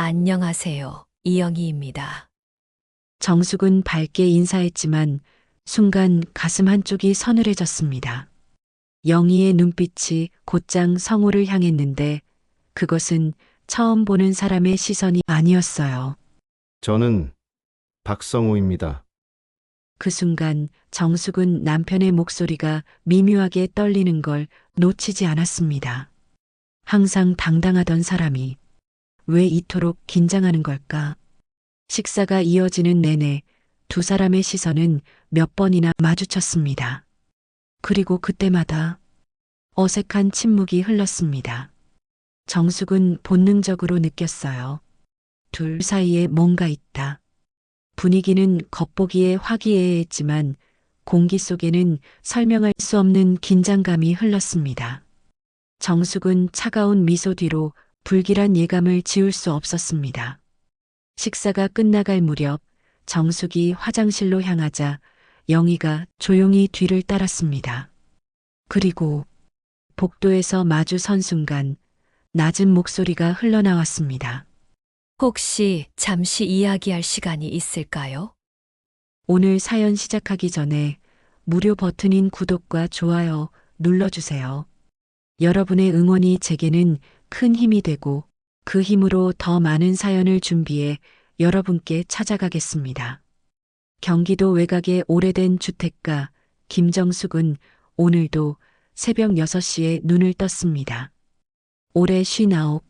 안녕하세요. 이영희입니다. 정숙은 밝게 인사했지만 순간 가슴 한쪽이 서늘해졌습니다. 영희의 눈빛이 곧장 성우를 향했는데 그것은 처음 보는 사람의 시선이 아니었어요. 저는 박성우입니다. 그 순간 정숙은 남편의 목소리가 미묘하게 떨리는 걸 놓치지 않았습니다. 항상 당당하던 사람이 왜 이토록 긴장하는 걸까? 식사가 이어지는 내내 두 사람의 시선은 몇 번이나 마주쳤습니다. 그리고 그때마다 어색한 침묵이 흘렀습니다. 정숙은 본능적으로 느꼈어요. 둘 사이에 뭔가 있다. 분위기는 겉보기에 화기애애했지만 공기 속에는 설명할 수 없는 긴장감이 흘렀습니다. 정숙은 차가운 미소 뒤로 불길한 예감을 지울 수 없었습니다. 식사가 끝나갈 무렵 정숙이 화장실로 향하자 영희가 조용히 뒤를 따랐습니다. 그리고 복도에서 마주 선 순간 낮은 목소리가 흘러나왔습니다. 혹시 잠시 이야기할 시간이 있을까요? 오늘 사연 시작하기 전에 무료 버튼인 구독과 좋아요 눌러주세요. 여러분의 응원이 제게는 큰 힘이 되고 그 힘으로 더 많은 사연을 준비해 여러분께 찾아가겠습니다. 경기도 외곽의 오래된 주택가 김정숙은 오늘도 새벽 6시에 눈을 떴습니다. 올해 59,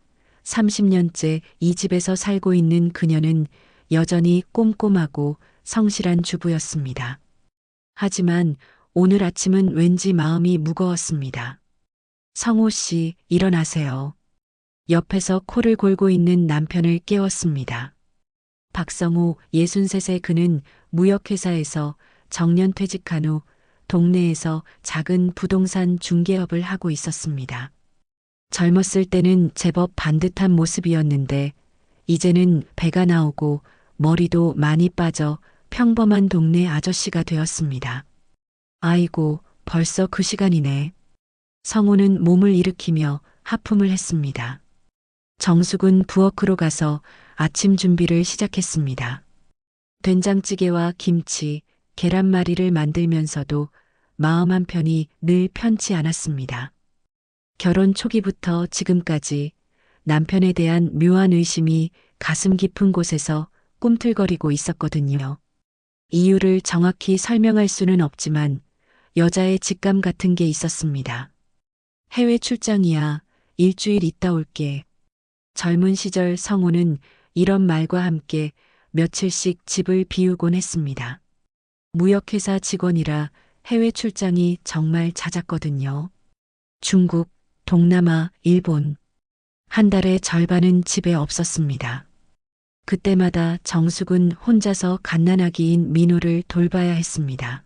30년째 이 집에서 살고 있는 그녀는 여전히 꼼꼼하고 성실한 주부였습니다. 하지만 오늘 아침은 왠지 마음이 무거웠습니다. 성호 씨, 일어나세요. 옆에서 코를 골고 있는 남편을 깨웠습니다. 박성우 63세 그는 무역회사에서 정년퇴직한 후 동네에서 작은 부동산 중개업을 하고 있었습니다. 젊었을 때는 제법 반듯한 모습이었는데 이제는 배가 나오고 머리도 많이 빠져 평범한 동네 아저씨가 되었습니다. 아이고, 벌써 그 시간이네. 성우는 몸을 일으키며 하품을 했습니다. 정숙은 부엌으로 가서 아침 준비를 시작했습니다. 된장찌개와 김치, 계란말이를 만들면서도 마음 한편이 늘 편치 않았습니다. 결혼 초기부터 지금까지 남편에 대한 묘한 의심이 가슴 깊은 곳에서 꿈틀거리고 있었거든요. 이유를 정확히 설명할 수는 없지만 여자의 직감 같은 게 있었습니다. 해외 출장이야, 일주일 있다 올게. 젊은 시절 성우는 이런 말과 함께 며칠씩 집을 비우곤 했습니다. 무역회사 직원이라 해외 출장이 정말 잦았거든요. 중국, 동남아, 일본. 한 달의 절반은 집에 없었습니다. 그때마다 정숙은 혼자서 갓난아기인 민호를 돌봐야 했습니다.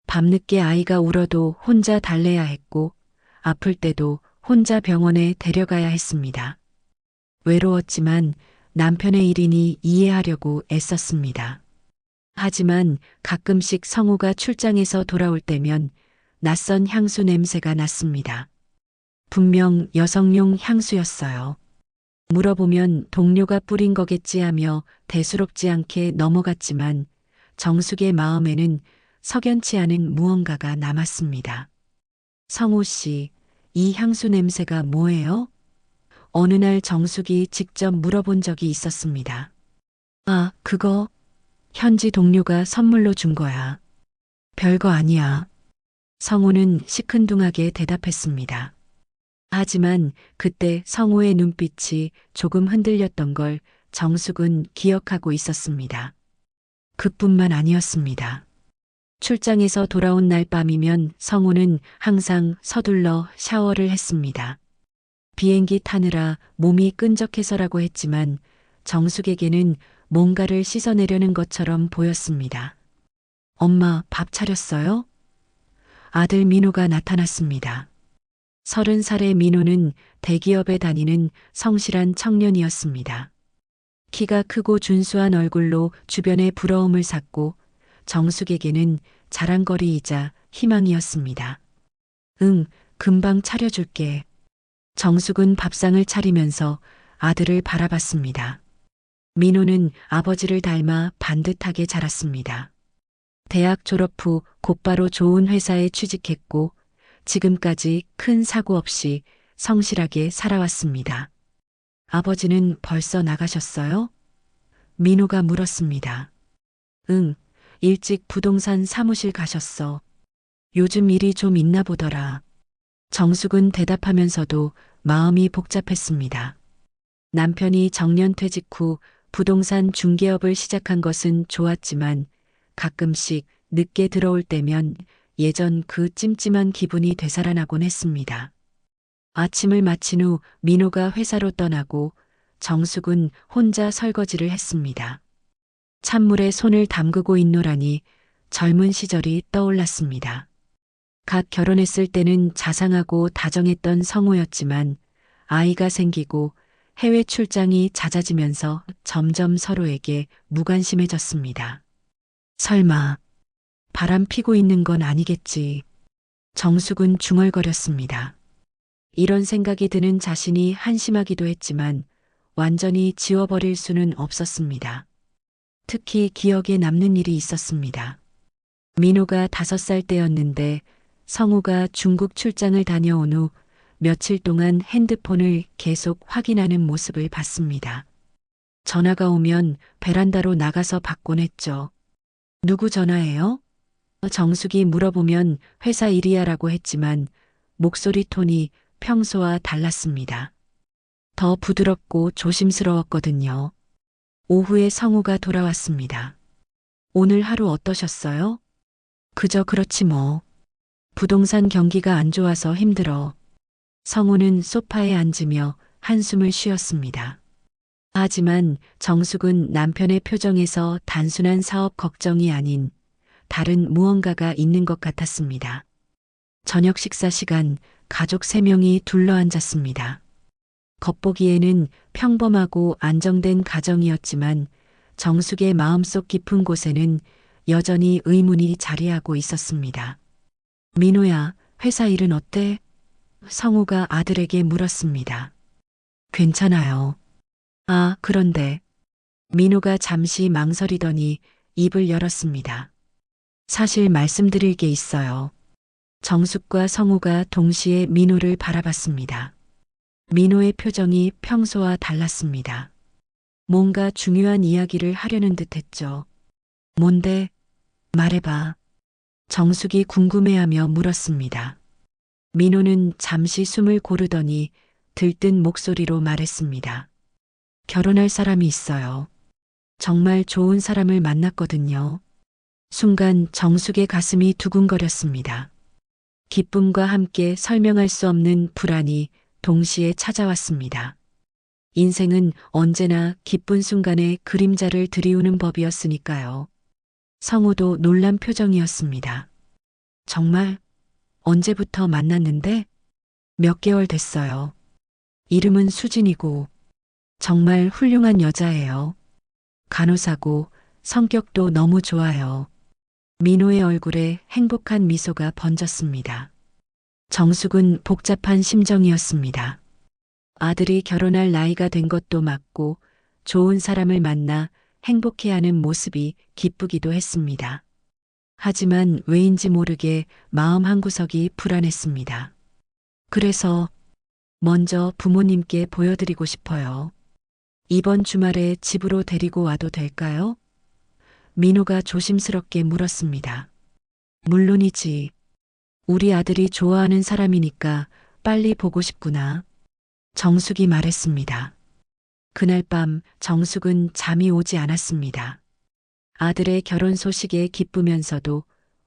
밤늦게 아이가 울어도 혼자 달래야 했고 아플 때도 혼자 병원에 데려가야 했습니다. 외로웠지만 남편의 일이니 이해하려고 애썼습니다. 하지만 가끔씩 성우가 출장에서 돌아올 때면 낯선 향수 냄새가 났습니다. 분명 여성용 향수였어요. 물어보면 동료가 뿌린 거겠지 하며 대수롭지 않게 넘어갔지만 정숙의 마음에는 석연치 않은 무언가가 남았습니다. 성우 씨, 이 향수 냄새가 뭐예요? 어느 날 정숙이 직접 물어본 적이 있었습니다. 아, 그거 현지 동료가 선물로 준 거야. 별거 아니야. 성우는 시큰둥하게 대답했습니다. 하지만 그때 성우의 눈빛이 조금 흔들렸던 걸 정숙은 기억하고 있었습니다. 그뿐만 아니었습니다. 출장에서 돌아온 날 밤이면 성우는 항상 서둘러 샤워를 했습니다. 비행기 타느라 몸이 끈적해서라고 했지만 정숙에게는 뭔가를 씻어내려는 것처럼 보였습니다. 엄마, 밥 차렸어요? 아들 민호가 나타났습니다. 30살의 민호는 대기업에 다니는 성실한 청년이었습니다. 키가 크고 준수한 얼굴로 주변의 부러움을 샀고 정숙에게는 자랑거리이자 희망이었습니다. 응, 금방 차려줄게. 정숙은 밥상을 차리면서 아들을 바라봤습니다. 민호는 아버지를 닮아 반듯하게 자랐습니다. 대학 졸업 후 곧바로 좋은 회사에 취직했고 지금까지 큰 사고 없이 성실하게 살아왔습니다. 아버지는 벌써 나가셨어요? 민호가 물었습니다. 응, 일찍 부동산 사무실 가셨어. 요즘 일이 좀 있나 보더라. 정숙은 대답하면서도 마음이 복잡했습니다. 남편이 정년퇴직 후 부동산 중개업을 시작한 것은 좋았지만 가끔씩 늦게 들어올 때면 예전 그 찜찜한 기분이 되살아나곤 했습니다. 아침을 마친 후 민호가 회사로 떠나고 정숙은 혼자 설거지를 했습니다. 찬물에 손을 담그고 있노라니 젊은 시절이 떠올랐습니다. 갓 결혼했을 때는 자상하고 다정했던 성우였지만 아이가 생기고 해외 출장이 잦아지면서 점점 서로에게 무관심해졌습니다. 설마 바람 피고 있는 건 아니겠지. 정숙은 중얼거렸습니다. 이런 생각이 드는 자신이 한심하기도 했지만 완전히 지워버릴 수는 없었습니다. 특히 기억에 남는 일이 있었습니다. 민호가 5살 때였는데 성우가 중국 출장을 다녀온 후 며칠 동안 핸드폰을 계속 확인하는 모습을 봤습니다. 전화가 오면 베란다로 나가서 받곤 했죠. 누구 전화예요? 정숙이 물어보면 회사 일이야라고 했지만 목소리 톤이 평소와 달랐습니다. 더 부드럽고 조심스러웠거든요. 오후에 성우가 돌아왔습니다. 오늘 하루 어떠셨어요? 그저 그렇지 뭐. 부동산 경기가 안 좋아서 힘들어. 성우는 소파에 앉으며 한숨을 쉬었습니다. 하지만 정숙은 남편의 표정에서 단순한 사업 걱정이 아닌 다른 무언가가 있는 것 같았습니다. 저녁 식사 시간 가족 3명이 둘러앉았습니다. 겉보기에는 평범하고 안정된 가정이었지만 정숙의 마음속 깊은 곳에는 여전히 의문이 자리하고 있었습니다. 민호야, 회사 일은 어때? 성우가 아들에게 물었습니다. 괜찮아요. 아, 그런데 민호가 잠시 망설이더니 입을 열었습니다. 사실 말씀드릴 게 있어요. 정숙과 성우가 동시에 민호를 바라봤습니다. 민호의 표정이 평소와 달랐습니다. 뭔가 중요한 이야기를 하려는 듯 했죠. 뭔데? 말해봐. 정숙이 궁금해하며 물었습니다. 민호는 잠시 숨을 고르더니 들뜬 목소리로 말했습니다. 결혼할 사람이 있어요. 정말 좋은 사람을 만났거든요. 순간 정숙의 가슴이 두근거렸습니다. 기쁨과 함께 설명할 수 없는 불안이 동시에 찾아왔습니다. 인생은 언제나 기쁜 순간에 그림자를 들이우는 법이었으니까요. 성우도 놀란 표정이었습니다. 정말? 언제부터 만났는데? 몇 개월 됐어요. 이름은 수진이고 정말 훌륭한 여자예요. 간호사고 성격도 너무 좋아요. 민호의 얼굴에 행복한 미소가 번졌습니다. 정숙은 복잡한 심정이었습니다. 아들이 결혼할 나이가 된 것도 맞고 좋은 사람을 만나 행복해하는 모습이 기쁘기도 했습니다. 하지만 왜인지 모르게 마음 한구석이 불안했습니다. 그래서 먼저 부모님께 보여드리고 싶어요. 이번 주말에 집으로 데리고 와도 될까요? 민호가 조심스럽게 물었습니다. 물론이지. 우리 아들이 좋아하는 사람이니까 빨리 보고 싶구나. 정숙이 말했습니다. 그날 밤 정숙은 잠이 오지 않았습니다. 아들의 결혼 소식에 기쁘면서도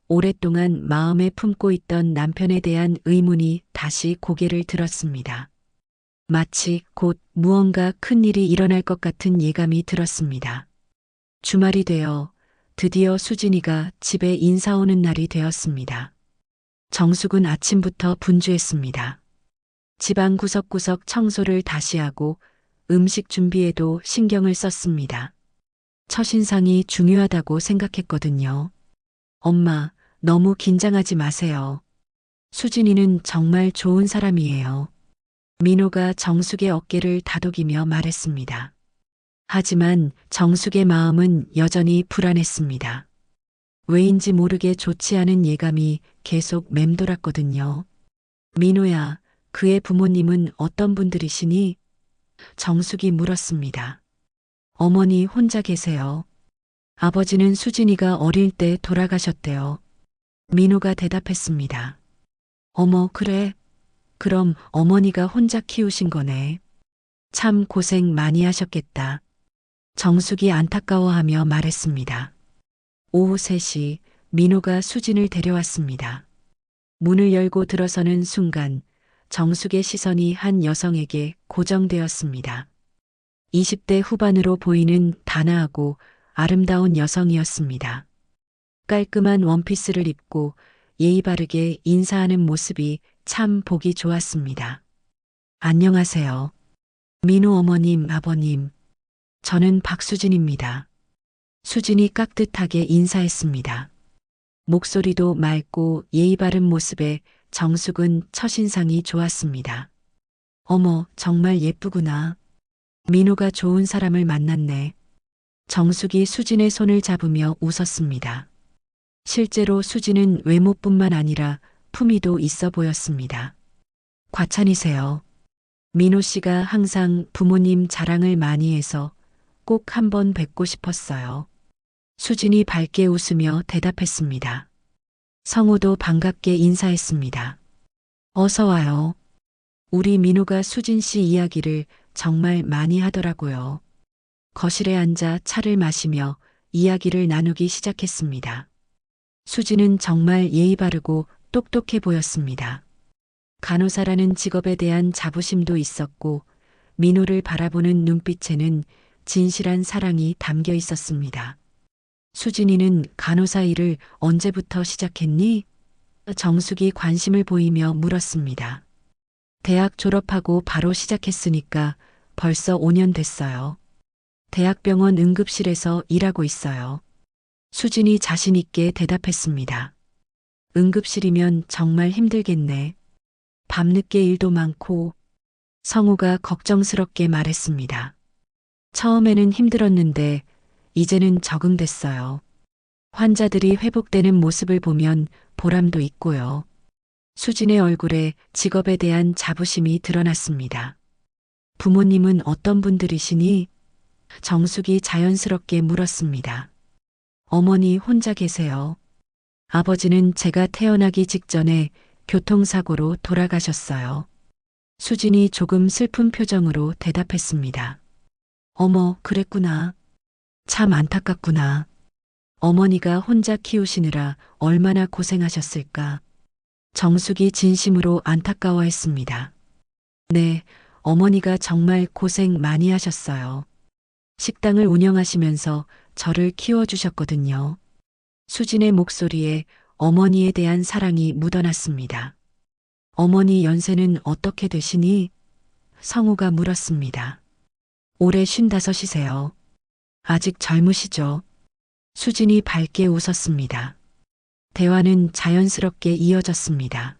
오랫동안 마음에 품고 있던 남편에 대한 의문이 다시 고개를 들었습니다. 마치 곧 무언가 큰 일이 일어날 것 같은 예감이 들었습니다. 주말이 되어 드디어 수진이가 집에 인사 오는 날이 되었습니다. 정숙은 아침부터 분주했습니다. 집안 구석구석 청소를 다시 하고 음식 준비에도 신경을 썼습니다. 첫인상이 중요하다고 생각했거든요. 엄마, 너무 긴장하지 마세요. 수진이는 정말 좋은 사람이에요. 민호가 정숙의 어깨를 다독이며 말했습니다. 하지만 정숙의 마음은 여전히 불안했습니다. 왜인지 모르게 좋지 않은 예감이 계속 맴돌았거든요. 민호야, 그의 부모님은 어떤 분들이시니? 정숙이 물었습니다. 어머니 혼자 계세요. 아버지는 수진이가 어릴 때 돌아가셨대요. 민호가 대답했습니다. 어머, 그래. 그럼 어머니가 혼자 키우신 거네. 참 고생 많이 하셨겠다. 정숙이 안타까워하며 말했습니다. 오후 3시 민호가 수진을 데려왔습니다. 문을 열고 들어서는 순간 정숙의 시선이 한 여성에게 고정되었습니다. 20대 후반으로 보이는 단아하고 아름다운 여성이었습니다. 깔끔한 원피스를 입고 예의 바르게 인사하는 모습이 참 보기 좋았습니다. 안녕하세요. 민호 어머님, 아버님. 저는 박수진입니다. 수진이 깍듯하게 인사했습니다. 목소리도 맑고 예의 바른 모습에 정숙은 첫인상이 좋았습니다. 어머, 정말 예쁘구나. 민호가 좋은 사람을 만났네. 정숙이 수진의 손을 잡으며 웃었습니다. 실제로 수진은 외모뿐만 아니라 품위도 있어 보였습니다. 과찬이세요. 민호 씨가 항상 부모님 자랑을 많이 해서 꼭 한번 뵙고 싶었어요. 수진이 밝게 웃으며 대답했습니다. 성우도 반갑게 인사했습니다. 어서 와요. 우리 민호가 수진 씨 이야기를 정말 많이 하더라고요. 거실에 앉아 차를 마시며 이야기를 나누기 시작했습니다. 수진은 정말 예의 바르고 똑똑해 보였습니다. 간호사라는 직업에 대한 자부심도 있었고 민호를 바라보는 눈빛에는 진실한 사랑이 담겨 있었습니다. 수진이는 간호사 일을 언제부터 시작했니? 정숙이 관심을 보이며 물었습니다. 대학 졸업하고 바로 시작했으니까 벌써 5년 됐어요. 대학병원 응급실에서 일하고 있어요. 수진이 자신 있게 대답했습니다. 응급실이면 정말 힘들겠네. 밤늦게 일도 많고. 성우가 걱정스럽게 말했습니다. 처음에는 힘들었는데 이제는 적응됐어요. 환자들이 회복되는 모습을 보면 보람도 있고요. 수진의 얼굴에 직업에 대한 자부심이 드러났습니다. 부모님은 어떤 분들이시니? 정숙이 자연스럽게 물었습니다. 어머니 혼자 계세요. 아버지는 제가 태어나기 직전에 교통사고로 돌아가셨어요. 수진이 조금 슬픈 표정으로 대답했습니다. 어머, 그랬구나. 참 안타깝구나. 어머니가 혼자 키우시느라 얼마나 고생하셨을까. 정숙이 진심으로 안타까워했습니다. 네, 어머니가 정말 고생 많이 하셨어요. 식당을 운영하시면서 저를 키워주셨거든요. 수진의 목소리에 어머니에 대한 사랑이 묻어났습니다. 어머니 연세는 어떻게 되시니? 성우가 물었습니다. 올해 55이세요. 아직 젊으시죠? 수진이 밝게 웃었습니다. 대화는 자연스럽게 이어졌습니다.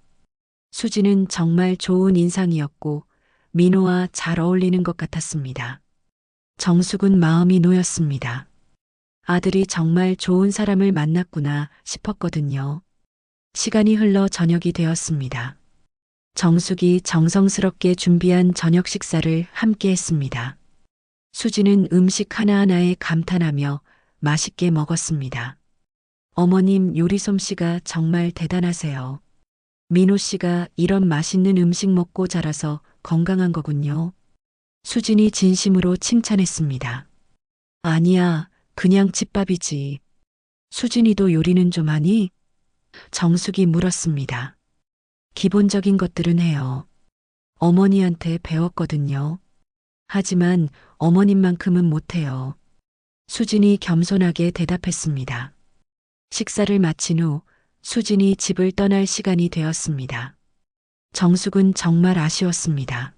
수진은 정말 좋은 인상이었고 민호와 잘 어울리는 것 같았습니다. 정숙은 마음이 놓였습니다. 아들이 정말 좋은 사람을 만났구나 싶었거든요. 시간이 흘러 저녁이 되었습니다. 정숙이 정성스럽게 준비한 저녁 식사를 함께 했습니다. 수지는 음식 하나하나에 감탄하며 맛있게 먹었습니다. 어머님 요리 솜씨가 정말 대단하세요. 민호 씨가 이런 맛있는 음식 먹고 자라서 건강한 거군요. 수진이 진심으로 칭찬했습니다. 아니야, 그냥 집밥이지. 수진이도 요리는 좀 하니? 정숙이 물었습니다. 기본적인 것들은 해요. 어머니한테 배웠거든요. 하지만 어머님만큼은 못해요. 수진이 겸손하게 대답했습니다. 식사를 마친 후 수진이 집을 떠날 시간이 되었습니다. 정숙은 정말 아쉬웠습니다.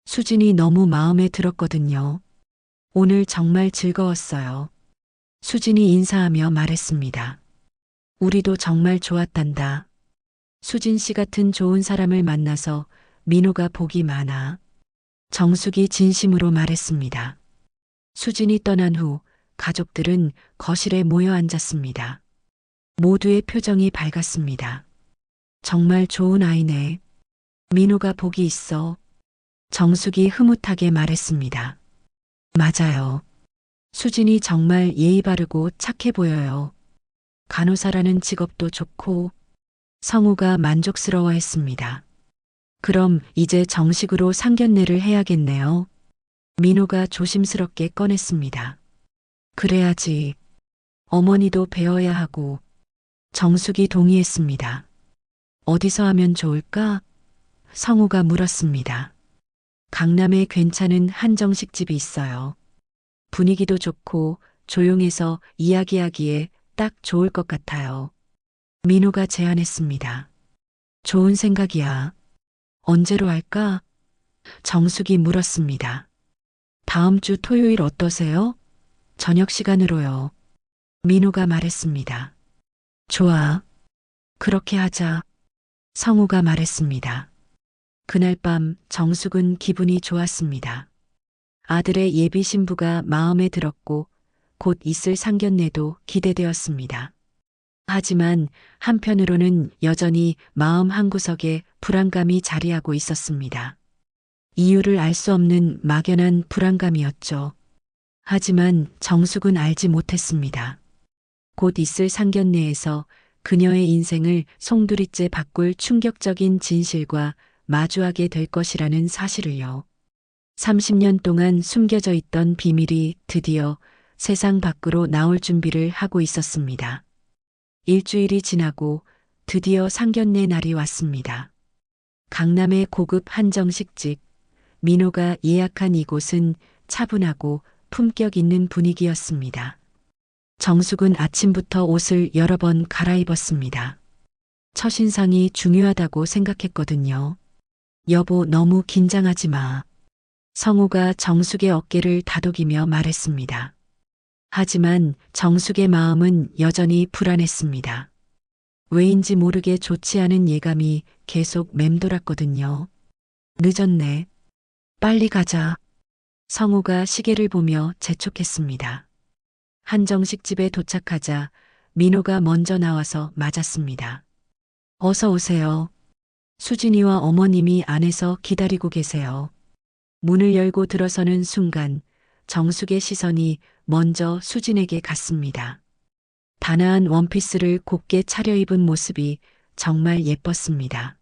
수진이 너무 마음에 들었거든요. 오늘 정말 즐거웠어요. 수진이 인사하며 말했습니다. 우리도 정말 좋았단다. 수진 씨 같은 좋은 사람을 만나서 민호가 복이 많아. 정숙이 진심으로 말했습니다. 수진이 떠난 후 가족들은 거실에 모여 앉았습니다. 모두의 표정이 밝았습니다. 정말 좋은 아이네. 민호가 복이 있어. 정숙이 흐뭇하게 말했습니다. 맞아요. 수진이 정말 예의 바르고 착해 보여요. 간호사라는 직업도 좋고. 성우가 만족스러워했습니다. 그럼 이제 정식으로 상견례를 해야겠네요. 민호가 조심스럽게 꺼냈습니다. 그래야지. 어머니도 배워야 하고. 정숙이 동의했습니다. 어디서 하면 좋을까? 성우가 물었습니다. 강남에 괜찮은 한정식 집이 있어요. 분위기도 좋고 조용해서 이야기하기에 딱 좋을 것 같아요. 민호가 제안했습니다. 좋은 생각이야. 언제로 할까? 정숙이 물었습니다. 다음 주 토요일 어떠세요? 저녁 시간으로요. 민호가 말했습니다. 좋아. 그렇게 하자. 성우가 말했습니다. 그날 밤 정숙은 기분이 좋았습니다. 아들의 예비 신부가 마음에 들었고 곧 있을 상견례도 기대되었습니다. 하지만 한편으로는 여전히 마음 한구석에 불안감이 자리하고 있었습니다. 이유를 알 수 없는 막연한 불안감이었죠. 하지만 정숙은 알지 못했습니다. 곧 있을 상견례에서 그녀의 인생을 송두리째 바꿀 충격적인 진실과 마주하게 될 것이라는 사실을요. 30년 동안 숨겨져 있던 비밀이 드디어 세상 밖으로 나올 준비를 하고 있었습니다. 일주일이 지나고 드디어 상견례 날이 왔습니다. 강남의 고급 한정식집, 민호가 예약한 이곳은 차분하고 품격 있는 분위기였습니다. 정숙은 아침부터 옷을 여러 번 갈아입었습니다. 첫인상이 중요하다고 생각했거든요. 여보, 너무 긴장하지 마. 성우가 정숙의 어깨를 다독이며 말했습니다. 하지만 정숙의 마음은 여전히 불안했습니다. 왜인지 모르게 좋지 않은 예감이 계속 맴돌았거든요. 늦었네. 빨리 가자. 성우가 시계를 보며 재촉했습니다. 한정식 집에 도착하자 민호가 먼저 나와서 맞았습니다. 어서 오세요. 수진이와 어머님이 안에서 기다리고 계세요. 문을 열고 들어서는 순간 정숙의 시선이 먼저 수진에게 갔습니다. 단아한 원피스를 곱게 차려입은 모습이 정말 예뻤습니다.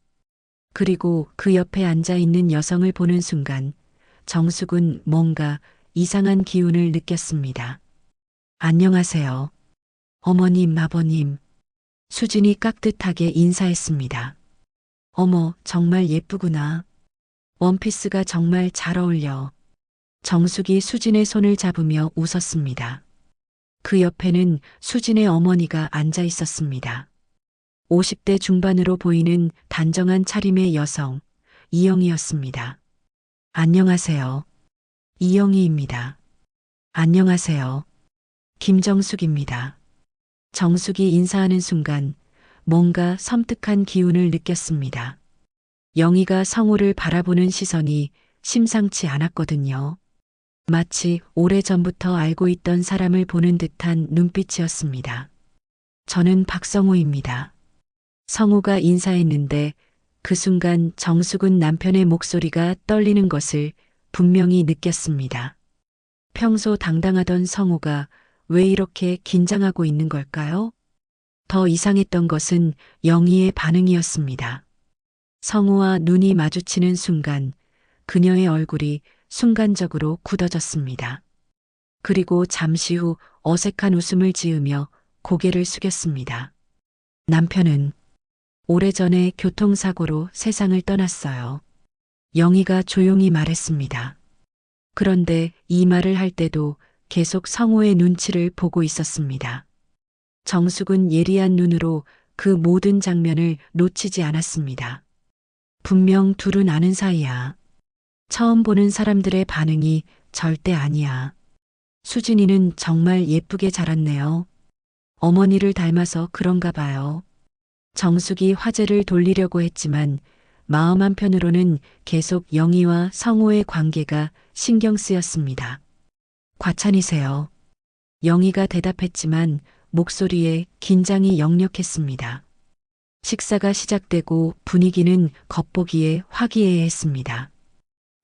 그리고 그 옆에 앉아있는 여성을 보는 순간 정숙은 뭔가 이상한 기운을 느꼈습니다. 안녕하세요. 어머님, 아버님. 수진이 깍듯하게 인사했습니다. 어머, 정말 예쁘구나. 원피스가 정말 잘 어울려. 정숙이 수진의 손을 잡으며 웃었습니다. 그 옆에는 수진의 어머니가 앉아 있었습니다. 50대 중반으로 보이는 단정한 차림의 여성, 이영희였습니다. 안녕하세요. 이영희입니다. 안녕하세요. 김정숙입니다. 정숙이 인사하는 순간 뭔가 섬뜩한 기운을 느꼈습니다. 영희가 성우를 바라보는 시선이 심상치 않았거든요. 마치 오래전부터 알고 있던 사람을 보는 듯한 눈빛이었습니다. 저는 박성우입니다. 성우가 인사했는데 그 순간 정숙은 남편의 목소리가 떨리는 것을 분명히 느꼈습니다. 평소 당당하던 성우가 왜 이렇게 긴장하고 있는 걸까요? 더 이상했던 것은 영희의 반응이었습니다. 성우와 눈이 마주치는 순간 그녀의 얼굴이 순간적으로 굳어졌습니다. 그리고 잠시 후 어색한 웃음을 지으며 고개를 숙였습니다. 남편은 오래전에 교통사고로 세상을 떠났어요. 영희가 조용히 말했습니다. 그런데 이 말을 할 때도 계속 성우의 눈치를 보고 있었습니다. 정숙은 예리한 눈으로 그 모든 장면을 놓치지 않았습니다. 분명 둘은 아는 사이야. 처음 보는 사람들의 반응이 절대 아니야. 수진이는 정말 예쁘게 자랐네요. 어머니를 닮아서 그런가 봐요. 정숙이 화제를 돌리려고 했지만 마음 한편으로는 계속 영희와 성우의 관계가 신경 쓰였습니다. 과찬이세요. 영희가 대답했지만 목소리에 긴장이 역력했습니다. 식사가 시작되고 분위기는 겉보기에 화기애애했습니다.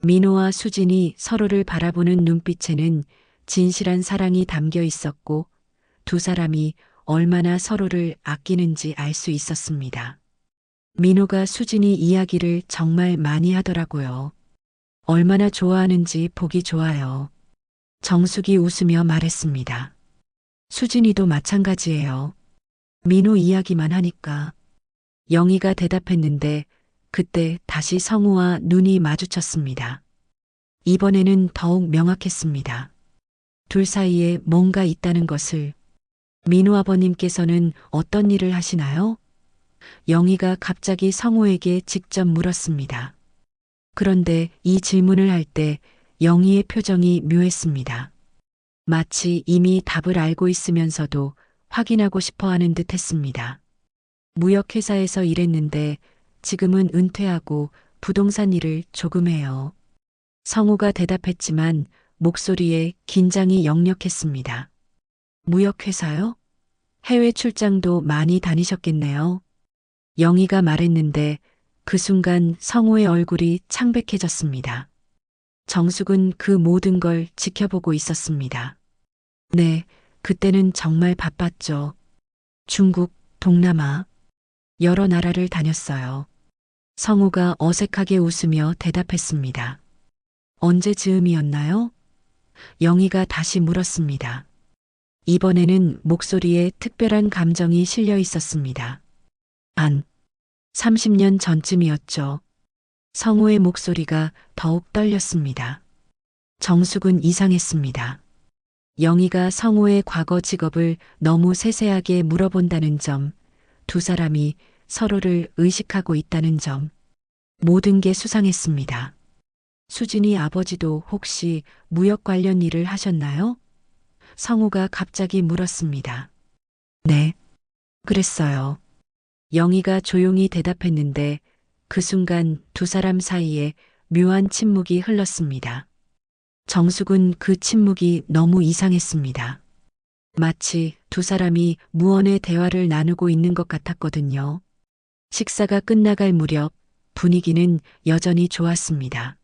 민호와 수진이 서로를 바라보는 눈빛에는 진실한 사랑이 담겨 있었고 두 사람이 얼마나 서로를 아끼는지 알 수 있었습니다. 민호가 수진이 이야기를 정말 많이 하더라고요. 얼마나 좋아하는지 보기 좋아요. 정숙이 웃으며 말했습니다. 수진이도 마찬가지예요. 민호 이야기만 하니까. 영희가 대답했는데 그때 다시 성우와 눈이 마주쳤습니다. 이번에는 더욱 명확했습니다. 둘 사이에 뭔가 있다는 것을. 민호 아버님께서는 어떤 일을 하시나요? 영희가 갑자기 성우에게 직접 물었습니다. 그런데 이 질문을 할 때 영희의 표정이 묘했습니다. 마치 이미 답을 알고 있으면서도 확인하고 싶어 하는 듯 했습니다. 무역회사에서 일했는데 지금은 은퇴하고 부동산 일을 조금 해요. 성우가 대답했지만 목소리에 긴장이 역력했습니다. 무역회사요? 해외 출장도 많이 다니셨겠네요. 영희가 말했는데 그 순간 성우의 얼굴이 창백해졌습니다. 정숙은 그 모든 걸 지켜보고 있었습니다. 네, 그때는 정말 바빴죠. 중국, 동남아, 여러 나라를 다녔어요. 성우가 어색하게 웃으며 대답했습니다. 언제 즈음이었나요? 영희가 다시 물었습니다. 이번에는 목소리에 특별한 감정이 실려 있었습니다. 30년 전쯤이었죠. 성우의 목소리가 더욱 떨렸습니다. 정숙은 이상했습니다. 영희가 성우의 과거 직업을 너무 세세하게 물어본다는 점, 두 사람이 서로를 의식하고 있다는 점, 모든 게 수상했습니다. 수진이 아버지도 혹시 무역 관련 일을 하셨나요? 성우가 갑자기 물었습니다. 네, 그랬어요. 영희가 조용히 대답했는데 그 순간 두 사람 사이에 묘한 침묵이 흘렀습니다. 정숙은 그 침묵이 너무 이상했습니다. 마치 두 사람이 무언의 대화를 나누고 있는 것 같았거든요. 식사가 끝나갈 무렵 분위기는 여전히 좋았습니다.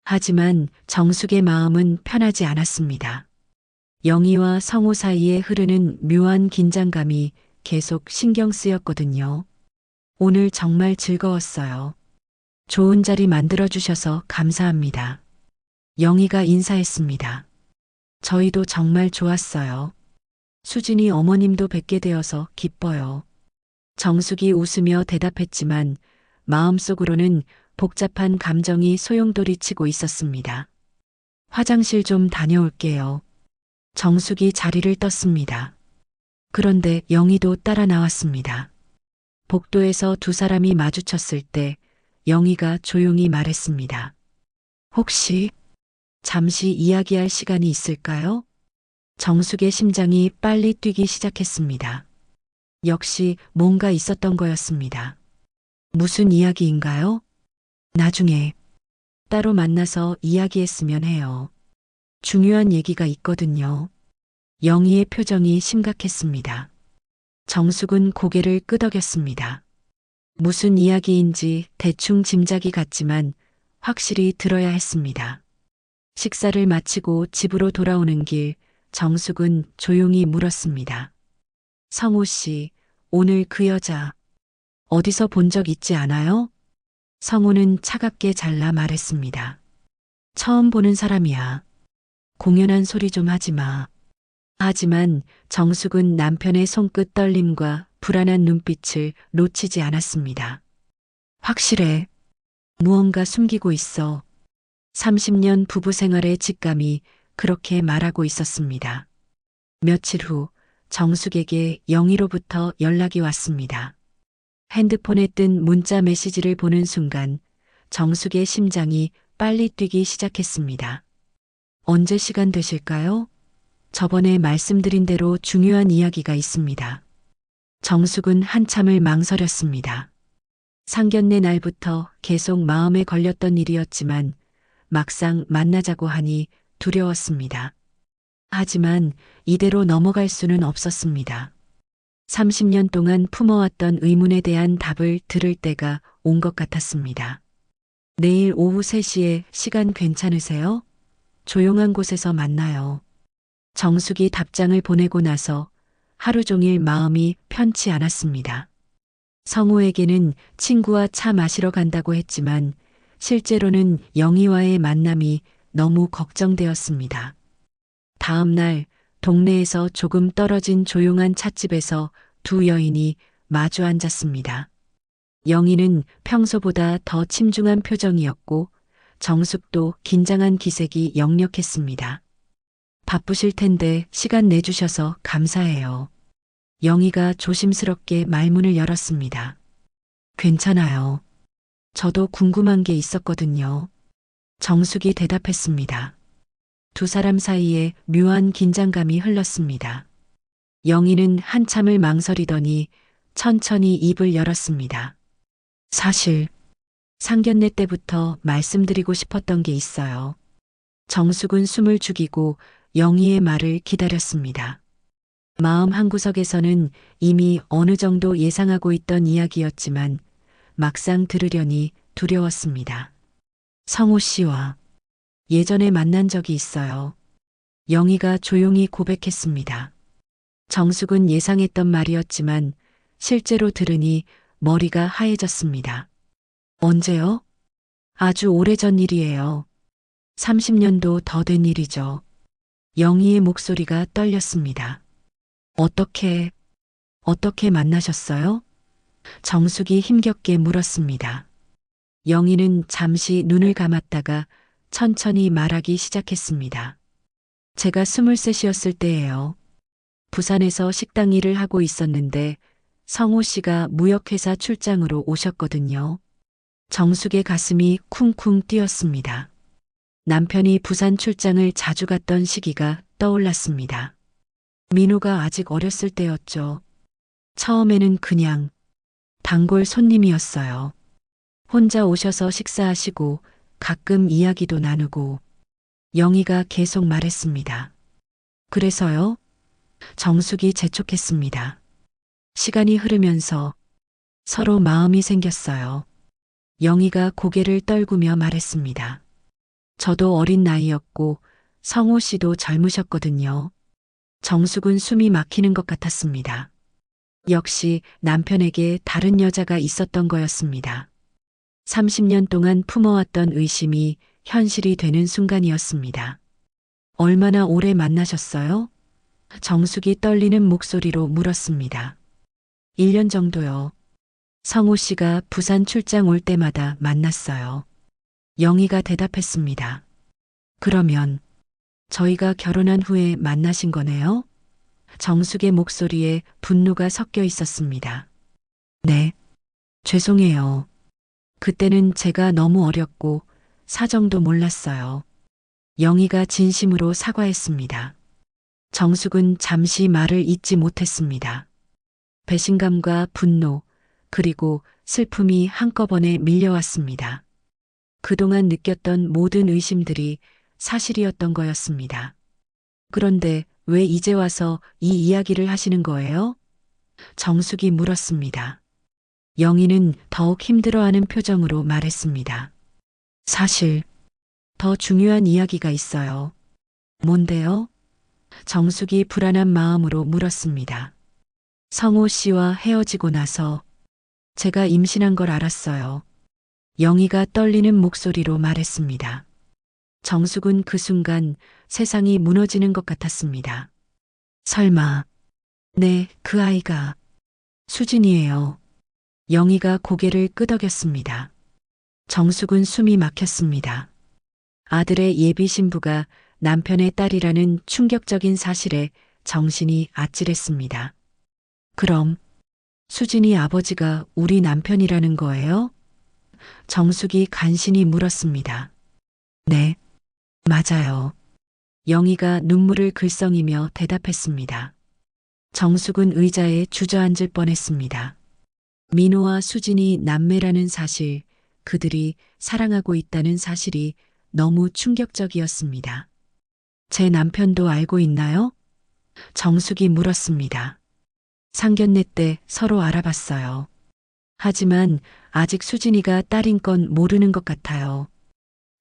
하지만 정숙의 마음은 편하지 않았습니다. 영희와 성우 사이에 흐르는 묘한 긴장감이 계속 신경 쓰였거든요. 오늘 정말 즐거웠어요. 좋은 자리 만들어주셔서 감사합니다. 영희가 인사했습니다. 저희도 정말 좋았어요. 수진이 어머님도 뵙게 되어서 기뻐요. 정숙이 웃으며 대답했지만 마음속으로는 복잡한 감정이 소용돌이치고 있었습니다. 화장실 좀 다녀올게요. 정숙이 자리를 떴습니다. 그런데 영희도 따라 나왔습니다. 복도에서 두 사람이 마주쳤을 때 영희가 조용히 말했습니다. 혹시 잠시 이야기할 시간이 있을까요? 정숙의 심장이 빨리 뛰기 시작했습니다. 역시 뭔가 있었던 거였습니다. 무슨 이야기인가요? 나중에 따로 만나서 이야기했으면 해요. 중요한 얘기가 있거든요. 영희의 표정이 심각했습니다. 정숙은 고개를 끄덕였습니다. 무슨 이야기인지 대충 짐작이 갔지만 확실히 들어야 했습니다. 식사를 마치고 집으로 돌아오는 길 정숙은 조용히 물었습니다. 성우 씨, 오늘 그 여자 어디서 본 적 있지 않아요? 성우는 차갑게 잘라 말했습니다. 처음 보는 사람이야. 공연한 소리 좀 하지 마. 하지만 정숙은 남편의 손끝 떨림과 불안한 눈빛을 놓치지 않았습니다. 확실해. 무언가 숨기고 있어. 30년 부부 생활의 직감이 그렇게 말하고 있었습니다. 며칠 후 정숙에게 영희로부터 연락이 왔습니다. 핸드폰에 뜬 문자 메시지를 보는 순간 정숙의 심장이 빨리 뛰기 시작했습니다. 언제 시간 되실까요? 저번에 말씀드린 대로 중요한 이야기가 있습니다. 정숙은 한참을 망설였습니다. 상견례 날부터 계속 마음에 걸렸던 일이었지만 막상 만나자고 하니 두려웠습니다. 하지만 이대로 넘어갈 수는 없었습니다. 30년 동안 품어왔던 의문에 대한 답을 들을 때가 온 것 같았습니다. 내일 오후 3시에 시간 괜찮으세요? 조용한 곳에서 만나요. 정숙이 답장을 보내고 나서 하루 종일 마음이 편치 않았습니다. 성우에게는 친구와 차 마시러 간다고 했지만 실제로는 영희와의 만남이 너무 걱정되었습니다. 다음 날 동네에서 조금 떨어진 조용한 찻집에서 두 여인이 마주 앉았습니다. 영희는 평소보다 더 침중한 표정이었고 정숙도 긴장한 기색이 역력했습니다. 바쁘실 텐데 시간 내주셔서 감사해요. 영희가 조심스럽게 말문을 열었습니다. 괜찮아요. 저도 궁금한 게 있었거든요. 정숙이 대답했습니다. 두 사람 사이에 묘한 긴장감이 흘렀습니다. 영희는 한참을 망설이더니 천천히 입을 열었습니다. 사실 상견례 때부터 말씀드리고 싶었던 게 있어요. 정숙은 숨을 죽이고 영희의 말을 기다렸습니다. 마음 한구석에서는 이미 어느 정도 예상하고 있던 이야기였지만 막상 들으려니 두려웠습니다. 성우 씨와 예전에 만난 적이 있어요. 영희가 조용히 고백했습니다. 정숙은 예상했던 말이었지만 실제로 들으니 머리가 하얘졌습니다. 언제요? 아주 오래전 일이에요. 30년도 더 된 일이죠. 영희의 목소리가 떨렸습니다. 어떻게 만나셨어요? 정숙이 힘겹게 물었습니다. 영희는 잠시 눈을 감았다가 천천히 말하기 시작했습니다. 제가 23이었을 때예요. 부산에서 식당 일을 하고 있었는데 성우 씨가 무역회사 출장으로 오셨거든요. 정숙의 가슴이 쿵쿵 뛰었습니다. 남편이 부산 출장을 자주 갔던 시기가 떠올랐습니다. 민호가 아직 어렸을 때였죠. 처음에는 그냥 단골 손님이었어요. 혼자 오셔서 식사하시고 가끔 이야기도 나누고 영희가 계속 말했습니다. 그래서요? 정숙이 재촉했습니다. 시간이 흐르면서 서로 마음이 생겼어요. 영희가 고개를 떨구며 말했습니다. 저도 어린 나이였고 성호 씨도 젊으셨거든요. 정숙은 숨이 막히는 것 같았습니다. 역시 남편에게 다른 여자가 있었던 거였습니다. 30년 동안 품어왔던 의심이 현실이 되는 순간이었습니다. 얼마나 오래 만나셨어요? 정숙이 떨리는 목소리로 물었습니다. 1년 정도요. 성호 씨가 부산 출장 올 때마다 만났어요. 영희가 대답했습니다. 그러면 저희가 결혼한 후에 만나신 거네요? 정숙의 목소리에 분노가 섞여 있었습니다. 네. 죄송해요. 그때는 제가 너무 어렸고 사정도 몰랐어요. 영희가 진심으로 사과했습니다. 정숙은 잠시 말을 잇지 못했습니다. 배신감과 분노, 그리고 슬픔이 한꺼번에 밀려왔습니다. 그동안 느꼈던 모든 의심들이 사실이었던 거였습니다. 그런데 왜 이제 와서 이 이야기를 하시는 거예요? 정숙이 물었습니다. 영희는 더욱 힘들어하는 표정으로 말했습니다. 사실 더 중요한 이야기가 있어요. 뭔데요? 정숙이 불안한 마음으로 물었습니다. 성호 씨와 헤어지고 나서 제가 임신한 걸 알았어요. 영희가 떨리는 목소리로 말했습니다. 정숙은 그 순간 세상이 무너지는 것 같았습니다. 설마, 네, 그 아이가 수진이에요. 영희가 고개를 끄덕였습니다. 정숙은 숨이 막혔습니다. 아들의 예비 신부가 남편의 딸이라는 충격적인 사실에 정신이 아찔했습니다. 그럼 수진이 아버지가 우리 남편이라는 거예요? 정숙이 간신히 물었습니다. 네, 맞아요. 영희가 눈물을 글썽이며 대답했습니다. 정숙은 의자에 주저앉을 뻔했습니다. 민호와 수진이 남매라는 사실, 그들이 사랑하고 있다는 사실이 너무 충격적이었습니다. 제 남편도 알고 있나요? 정숙이 물었습니다. 상견례 때 서로 알아봤어요. 하지만 아직 수진이가 딸인 건 모르는 것 같아요.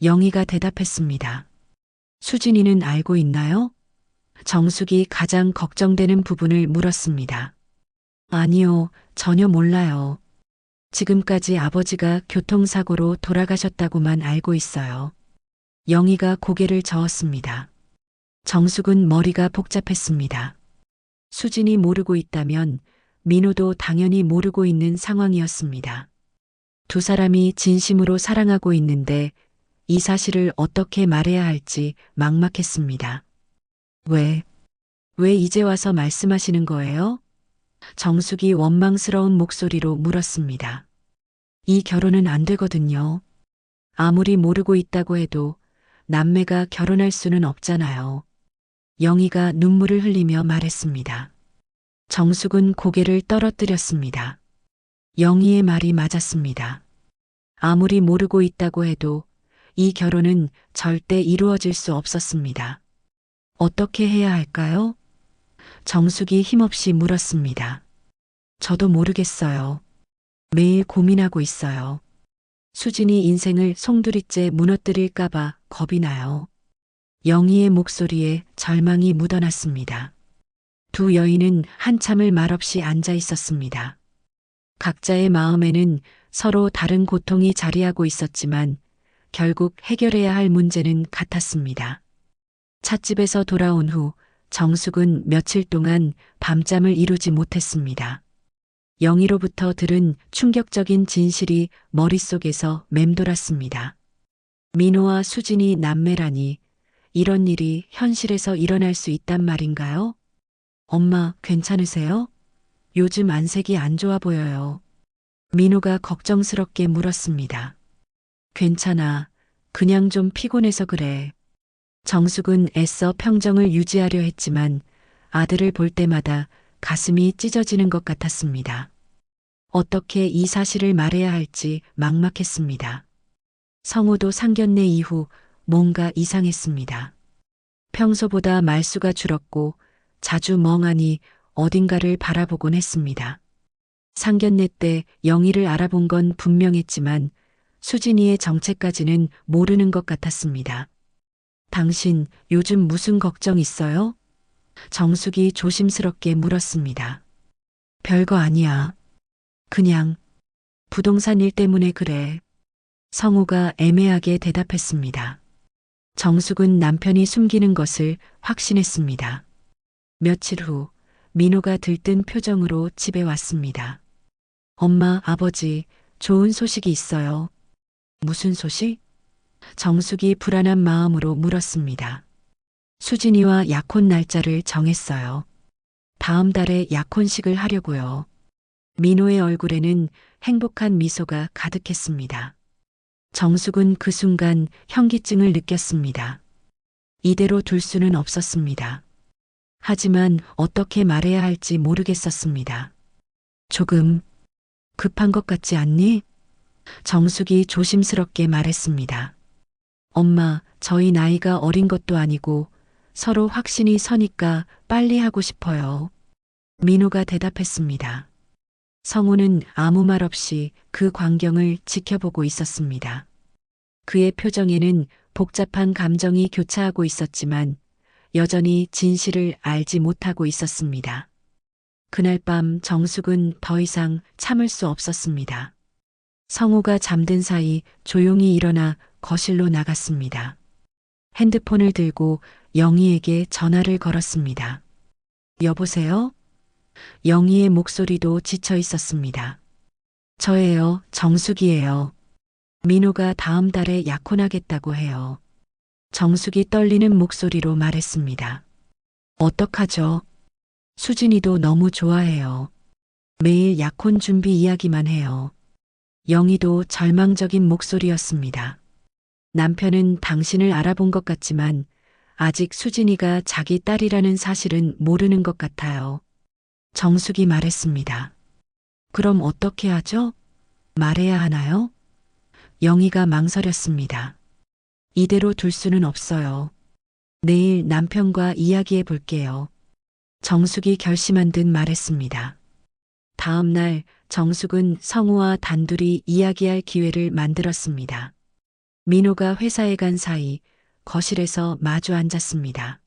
영희가 대답했습니다. 수진이는 알고 있나요? 정숙이 가장 걱정되는 부분을 물었습니다. 아니요, 전혀 몰라요. 지금까지 아버지가 교통사고로 돌아가셨다고만 알고 있어요. 영희가 고개를 저었습니다. 정숙은 머리가 복잡했습니다. 수진이 모르고 있다면 민호도 당연히 모르고 있는 상황이었습니다. 두 사람이 진심으로 사랑하고 있는데 이 사실을 어떻게 말해야 할지 막막했습니다. 왜 이제 와서 말씀하시는 거예요? 정숙이 원망스러운 목소리로 물었습니다. 이 결혼은 안 되거든요. 아무리 모르고 있다고 해도 남매가 결혼할 수는 없잖아요. 영희가 눈물을 흘리며 말했습니다. 정숙은 고개를 떨어뜨렸습니다. 영희의 말이 맞았습니다. 아무리 모르고 있다고 해도 이 결혼은 절대 이루어질 수 없었습니다. 어떻게 해야 할까요? 정숙이 힘없이 물었습니다. 저도 모르겠어요. 매일 고민하고 있어요. 수진이 인생을 송두리째 무너뜨릴까봐 겁이 나요. 영희의 목소리에 절망이 묻어났습니다. 두 여인은 한참을 말없이 앉아 있었습니다. 각자의 마음에는 서로 다른 고통이 자리하고 있었지만 결국 해결해야 할 문제는 같았습니다. 찻집에서 돌아온 후 정숙은 며칠 동안 밤잠을 이루지 못했습니다. 영희로부터 들은 충격적인 진실이 머릿속에서 맴돌았습니다. 민호와 수진이 남매라니 이런 일이 현실에서 일어날 수 있단 말인가요? 엄마, 괜찮으세요? 요즘 안색이 안 좋아 보여요. 민호가 걱정스럽게 물었습니다. 괜찮아. 그냥 좀 피곤해서 그래. 정숙은 애써 평정을 유지하려 했지만 아들을 볼 때마다 가슴이 찢어지는 것 같았습니다. 어떻게 이 사실을 말해야 할지 막막했습니다. 성우도 상견례 이후 뭔가 이상했습니다. 평소보다 말수가 줄었고 자주 멍하니 어딘가를 바라보곤 했습니다. 상견례 때 영희를 알아본 건 분명했지만 수진이의 정체까지는 모르는 것 같았습니다. 당신 요즘 무슨 걱정 있어요? 정숙이 조심스럽게 물었습니다. 별거 아니야. 그냥 부동산 일 때문에 그래. 성우가 애매하게 대답했습니다. 정숙은 남편이 숨기는 것을 확신했습니다. 며칠 후 민호가 들뜬 표정으로 집에 왔습니다. 엄마, 아버지, 좋은 소식이 있어요. 무슨 소식? 정숙이 불안한 마음으로 물었습니다. 수진이와 약혼 날짜를 정했어요. 다음 달에 약혼식을 하려고요. 민호의 얼굴에는 행복한 미소가 가득했습니다. 정숙은 그 순간 현기증을 느꼈습니다. 이대로 둘 수는 없었습니다. 하지만 어떻게 말해야 할지 모르겠었습니다. 조금 급한 것 같지 않니? 정숙이 조심스럽게 말했습니다. 엄마, 저희 나이가 어린 것도 아니고 서로 확신이 서니까 빨리 하고 싶어요. 민호가 대답했습니다. 성우는 아무 말 없이 그 광경을 지켜보고 있었습니다. 그의 표정에는 복잡한 감정이 교차하고 있었지만 여전히 진실을 알지 못하고 있었습니다. 그날 밤 정숙은 더 이상 참을 수 없었습니다. 성우가 잠든 사이 조용히 일어나 거실로 나갔습니다. 핸드폰을 들고 영희에게 전화를 걸었습니다. 여보세요? 영희의 목소리도 지쳐 있었습니다. 저예요, 정숙이에요. 민호가 다음 달에 약혼하겠다고 해요. 정숙이 떨리는 목소리로 말했습니다. 어떡하죠? 수진이도 너무 좋아해요. 매일 약혼 준비 이야기만 해요. 영희도 절망적인 목소리였습니다. 남편은 당신을 알아본 것 같지만 아직 수진이가 자기 딸이라는 사실은 모르는 것 같아요. 정숙이 말했습니다. 그럼 어떻게 하죠? 말해야 하나요? 영희가 망설였습니다. 이대로 둘 수는 없어요. 내일 남편과 이야기해 볼게요. 정숙이 결심한 듯 말했습니다. 다음 날 정숙은 성우와 단둘이 이야기할 기회를 만들었습니다. 민호가 회사에 간 사이 거실에서 마주 앉았습니다.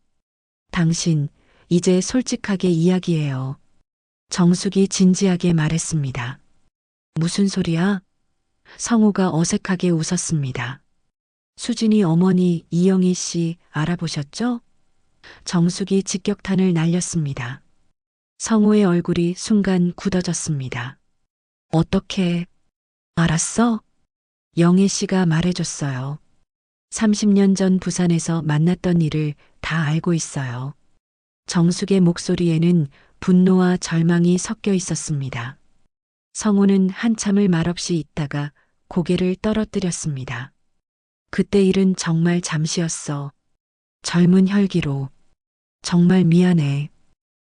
당신, 이제 솔직하게 이야기해요. 정숙이 진지하게 말했습니다. 무슨 소리야? 성우가 어색하게 웃었습니다. 수진이 어머니 이영희 씨 알아보셨죠? 정숙이 직격탄을 날렸습니다. 성우의 얼굴이 순간 굳어졌습니다. 어떻게 알았어? 영애 씨가 말해줬어요. 30년 전 부산에서 만났던 일을 다 알고 있어요. 정숙의 목소리에는 분노와 절망이 섞여 있었습니다. 성우는 한참을 말없이 있다가 고개를 떨어뜨렸습니다. 그때 일은 정말 잠시였어. 젊은 혈기로. 정말 미안해.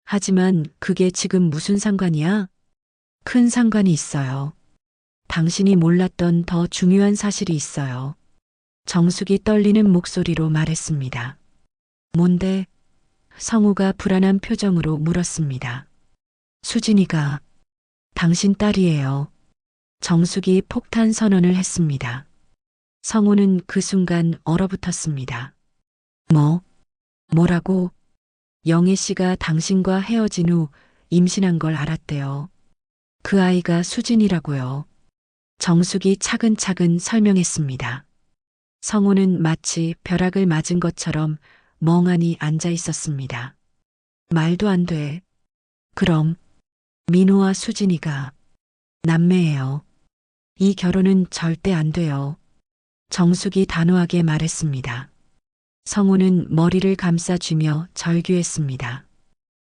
하지만 그게 지금 무슨 상관이야? 큰 상관이 있어요. 당신이 몰랐던 더 중요한 사실이 있어요. 정숙이 떨리는 목소리로 말했습니다. 뭔데? 성우가 불안한 표정으로 물었습니다. 수진이가 당신 딸이에요. 정숙이 폭탄 선언을 했습니다. 성우는 그 순간 얼어붙었습니다. 뭐라고? 영애 씨가 당신과 헤어진 후 임신한 걸 알았대요. 그 아이가 수진이라고요. 정숙이 차근차근 설명했습니다. 성우는 마치 벼락을 맞은 것처럼 멍하니 앉아 있었습니다. 말도 안 돼. 그럼 민호와 수진이가 남매예요. 이 결혼은 절대 안 돼요. 정숙이 단호하게 말했습니다. 성우는 머리를 감싸쥐며 절규했습니다.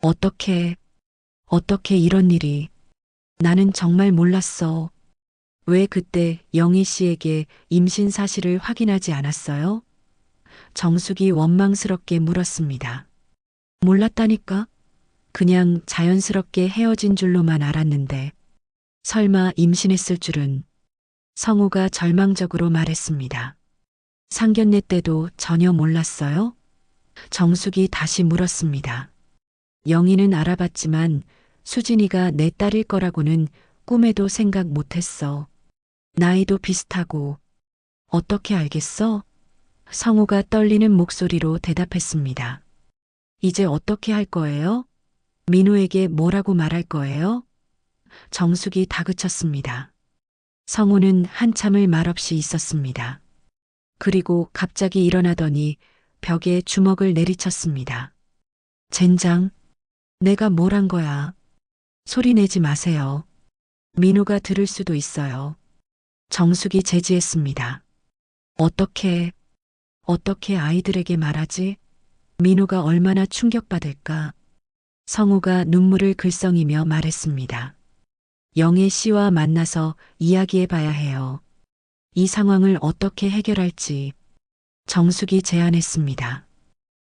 어떻게 이런 일이. 나는 정말 몰랐어. 왜 그때 영희 씨에게 임신 사실을 확인하지 않았어요? 정숙이 원망스럽게 물었습니다. 몰랐다니까? 그냥 자연스럽게 헤어진 줄로만 알았는데 설마 임신했을 줄은. 성우가 절망적으로 말했습니다. 상견례 때도 전혀 몰랐어요? 정숙이 다시 물었습니다. 영희는 알아봤지만 수진이가 내 딸일 거라고는 꿈에도 생각 못했어. 나이도 비슷하고. 어떻게 알겠어? 성우가 떨리는 목소리로 대답했습니다. 이제 어떻게 할 거예요? 민호에게 뭐라고 말할 거예요? 정숙이 다그쳤습니다. 성우는 한참을 말없이 있었습니다. 그리고 갑자기 일어나더니 벽에 주먹을 내리쳤습니다. 젠장, 내가 뭘 한 거야? 소리 내지 마세요. 민호가 들을 수도 있어요. 정숙이 제지했습니다. 어떻게 아이들에게 말하지? 민호가 얼마나 충격받을까? 성우가 눈물을 글썽이며 말했습니다. 영애 씨와 만나서 이야기해 봐야 해요. 이 상황을 어떻게 해결할지. 정숙이 제안했습니다.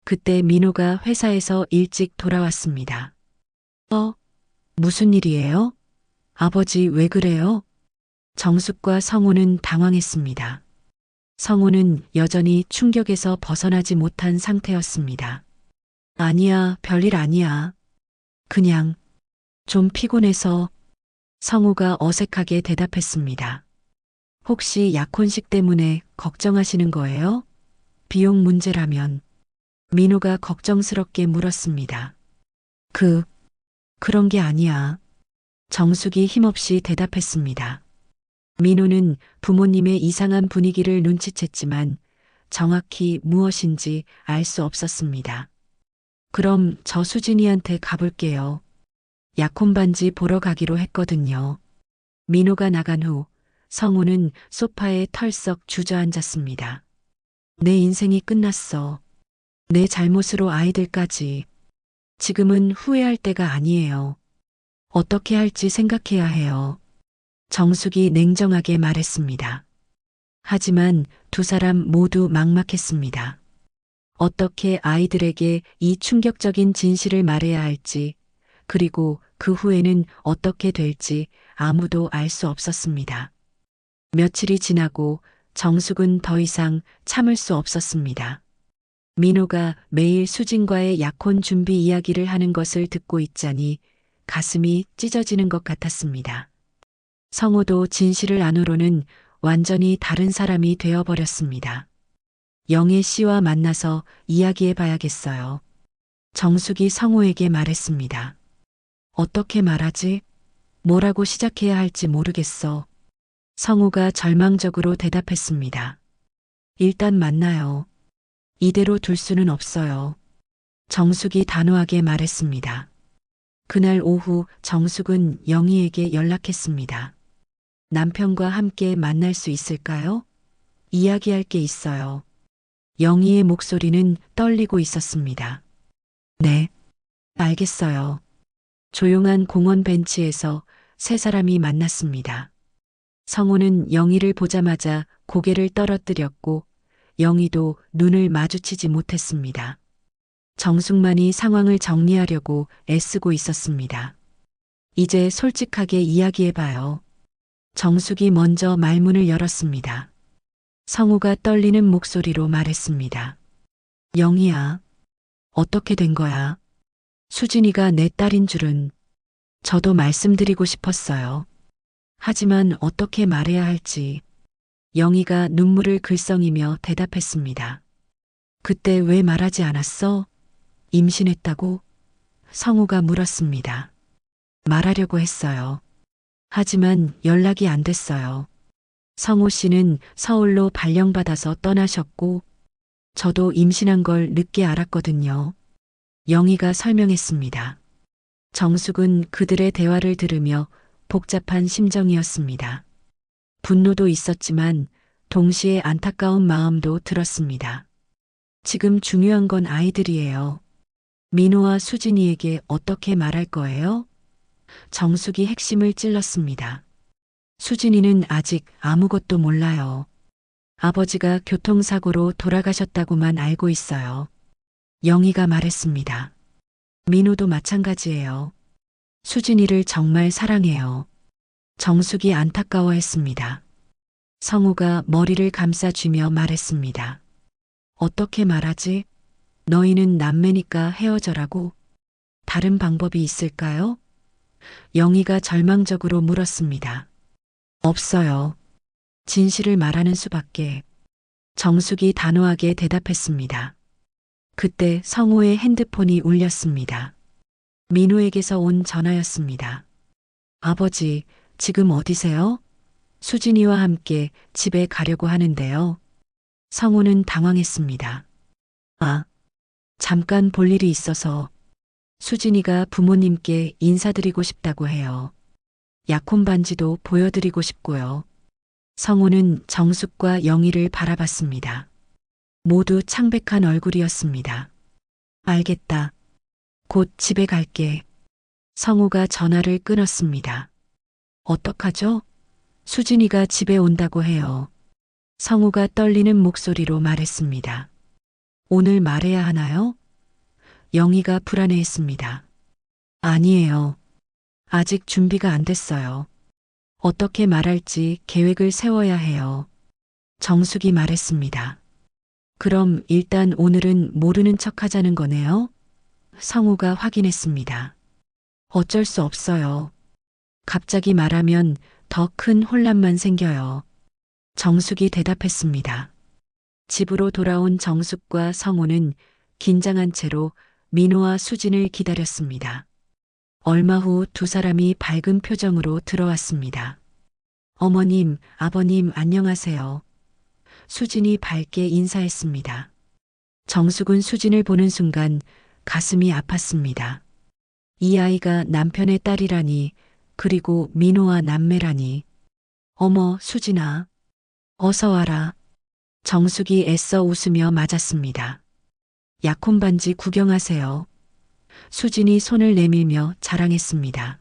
그때 민호가 회사에서 일찍 돌아왔습니다. 무슨 일이에요? 아버지 왜 그래요? 정숙과 성우는 당황했습니다. 성우는 여전히 충격에서 벗어나지 못한 상태였습니다. 아니야, 별일 아니야. 그냥 좀 피곤해서. 성우가 어색하게 대답했습니다. 혹시 약혼식 때문에 걱정하시는 거예요? 비용 문제라면. 민호가 걱정스럽게 물었습니다. 그런 게 아니야. 정숙이 힘없이 대답했습니다. 민호는 부모님의 이상한 분위기를 눈치챘지만 정확히 무엇인지 알 수 없었습니다. 그럼 저 수진이한테 가볼게요. 약혼 반지 보러 가기로 했거든요. 민호가 나간 후 성우는 소파에 털썩 주저앉았습니다. 내 인생이 끝났어. 내 잘못으로 아이들까지. 지금은 후회할 때가 아니에요. 어떻게 할지 생각해야 해요. 정숙이 냉정하게 말했습니다. 하지만 두 사람 모두 막막했습니다. 어떻게 아이들에게 이 충격적인 진실을 말해야 할지, 그리고 그 후에는 어떻게 될지 아무도 알 수 없었습니다. 며칠이 지나고 정숙은 더 이상 참을 수 없었습니다. 민호가 매일 수진과의 약혼 준비 이야기를 하는 것을 듣고 있자니 가슴이 찢어지는 것 같았습니다. 성우도 진실을 안으로는 완전히 다른 사람이 되어버렸습니다. 영애 씨와 만나서 이야기해 봐야겠어요. 정숙이 성우에게 말했습니다. 어떻게 말하지? 뭐라고 시작해야 할지 모르겠어. 성우가 절망적으로 대답했습니다. 일단 만나요. 이대로 둘 수는 없어요. 정숙이 단호하게 말했습니다. 그날 오후 정숙은 영희에게 연락했습니다. 남편과 함께 만날 수 있을까요? 이야기할 게 있어요. 영희의 목소리는 떨리고 있었습니다. 네, 알겠어요. 조용한 공원 벤치에서 세 사람이 만났습니다. 성우는 영희를 보자마자 고개를 떨어뜨렸고 영희도 눈을 마주치지 못했습니다. 정숙만이 상황을 정리하려고 애쓰고 있었습니다. 이제 솔직하게 이야기해봐요. 정숙이 먼저 말문을 열었습니다. 성우가 떨리는 목소리로 말했습니다. 영희야, 어떻게 된 거야? 수진이가 내 딸인 줄은 저도 말씀드리고 싶었어요. 하지만 어떻게 말해야 할지. 영희가 눈물을 글썽이며 대답했습니다. 그때 왜 말하지 않았어? 임신했다고? 성우가 물었습니다. 말하려고 했어요. 하지만 연락이 안 됐어요. 성우 씨는 서울로 발령받아서 떠나셨고, 저도 임신한 걸 늦게 알았거든요. 영희가 설명했습니다. 정숙은 그들의 대화를 들으며 복잡한 심정이었습니다. 분노도 있었지만 동시에 안타까운 마음도 들었습니다. 지금 중요한 건 아이들이에요. 민호와 수진이에게 어떻게 말할 거예요? 정숙이 핵심을 찔렀습니다. 수진이는 아직 아무것도 몰라요. 아버지가 교통사고로 돌아가셨다고만 알고 있어요. 영희가 말했습니다. 민호도 마찬가지예요. 수진이를 정말 사랑해요. 정숙이 안타까워했습니다. 성우가 머리를 감싸쥐며 말했습니다. 어떻게 말하지? 너희는 남매니까 헤어져라고? 다른 방법이 있을까요? 영희가 절망적으로 물었습니다. 없어요. 진실을 말하는 수밖에. 정숙이 단호하게 대답했습니다. 그때 성우의 핸드폰이 울렸습니다. 민호에게서 온 전화였습니다. 아버지, 지금 어디세요? 수진이와 함께 집에 가려고 하는데요. 성우는 당황했습니다. 아, 잠깐 볼 일이 있어서. 수진이가 부모님께 인사드리고 싶다고 해요. 약혼 반지도 보여드리고 싶고요. 성우는 정숙과 영희를 바라봤습니다. 모두 창백한 얼굴이었습니다. 알겠다. 곧 집에 갈게. 성우가 전화를 끊었습니다. 어떡하죠? 수진이가 집에 온다고 해요. 성우가 떨리는 목소리로 말했습니다. 오늘 말해야 하나요? 영희가 불안해했습니다. 아니에요. 아직 준비가 안 됐어요. 어떻게 말할지 계획을 세워야 해요. 정숙이 말했습니다. 그럼 일단 오늘은 모르는 척 하자는 거네요? 성우가 확인했습니다. 어쩔 수 없어요. 갑자기 말하면 더 큰 혼란만 생겨요. 정숙이 대답했습니다. 집으로 돌아온 정숙과 성우는 긴장한 채로 민호와 수진을 기다렸습니다. 얼마 후 두 사람이 밝은 표정으로 들어왔습니다. 어머님, 아버님 안녕하세요. 수진이 밝게 인사했습니다. 정숙은 수진을 보는 순간 가슴이 아팠습니다. 이 아이가 남편의 딸이라니, 그리고 민호와 남매라니. 어머, 수진아. 어서 와라. 정숙이 애써 웃으며 맞았습니다. 약혼 반지 구경하세요. 수진이 손을 내밀며 자랑했습니다.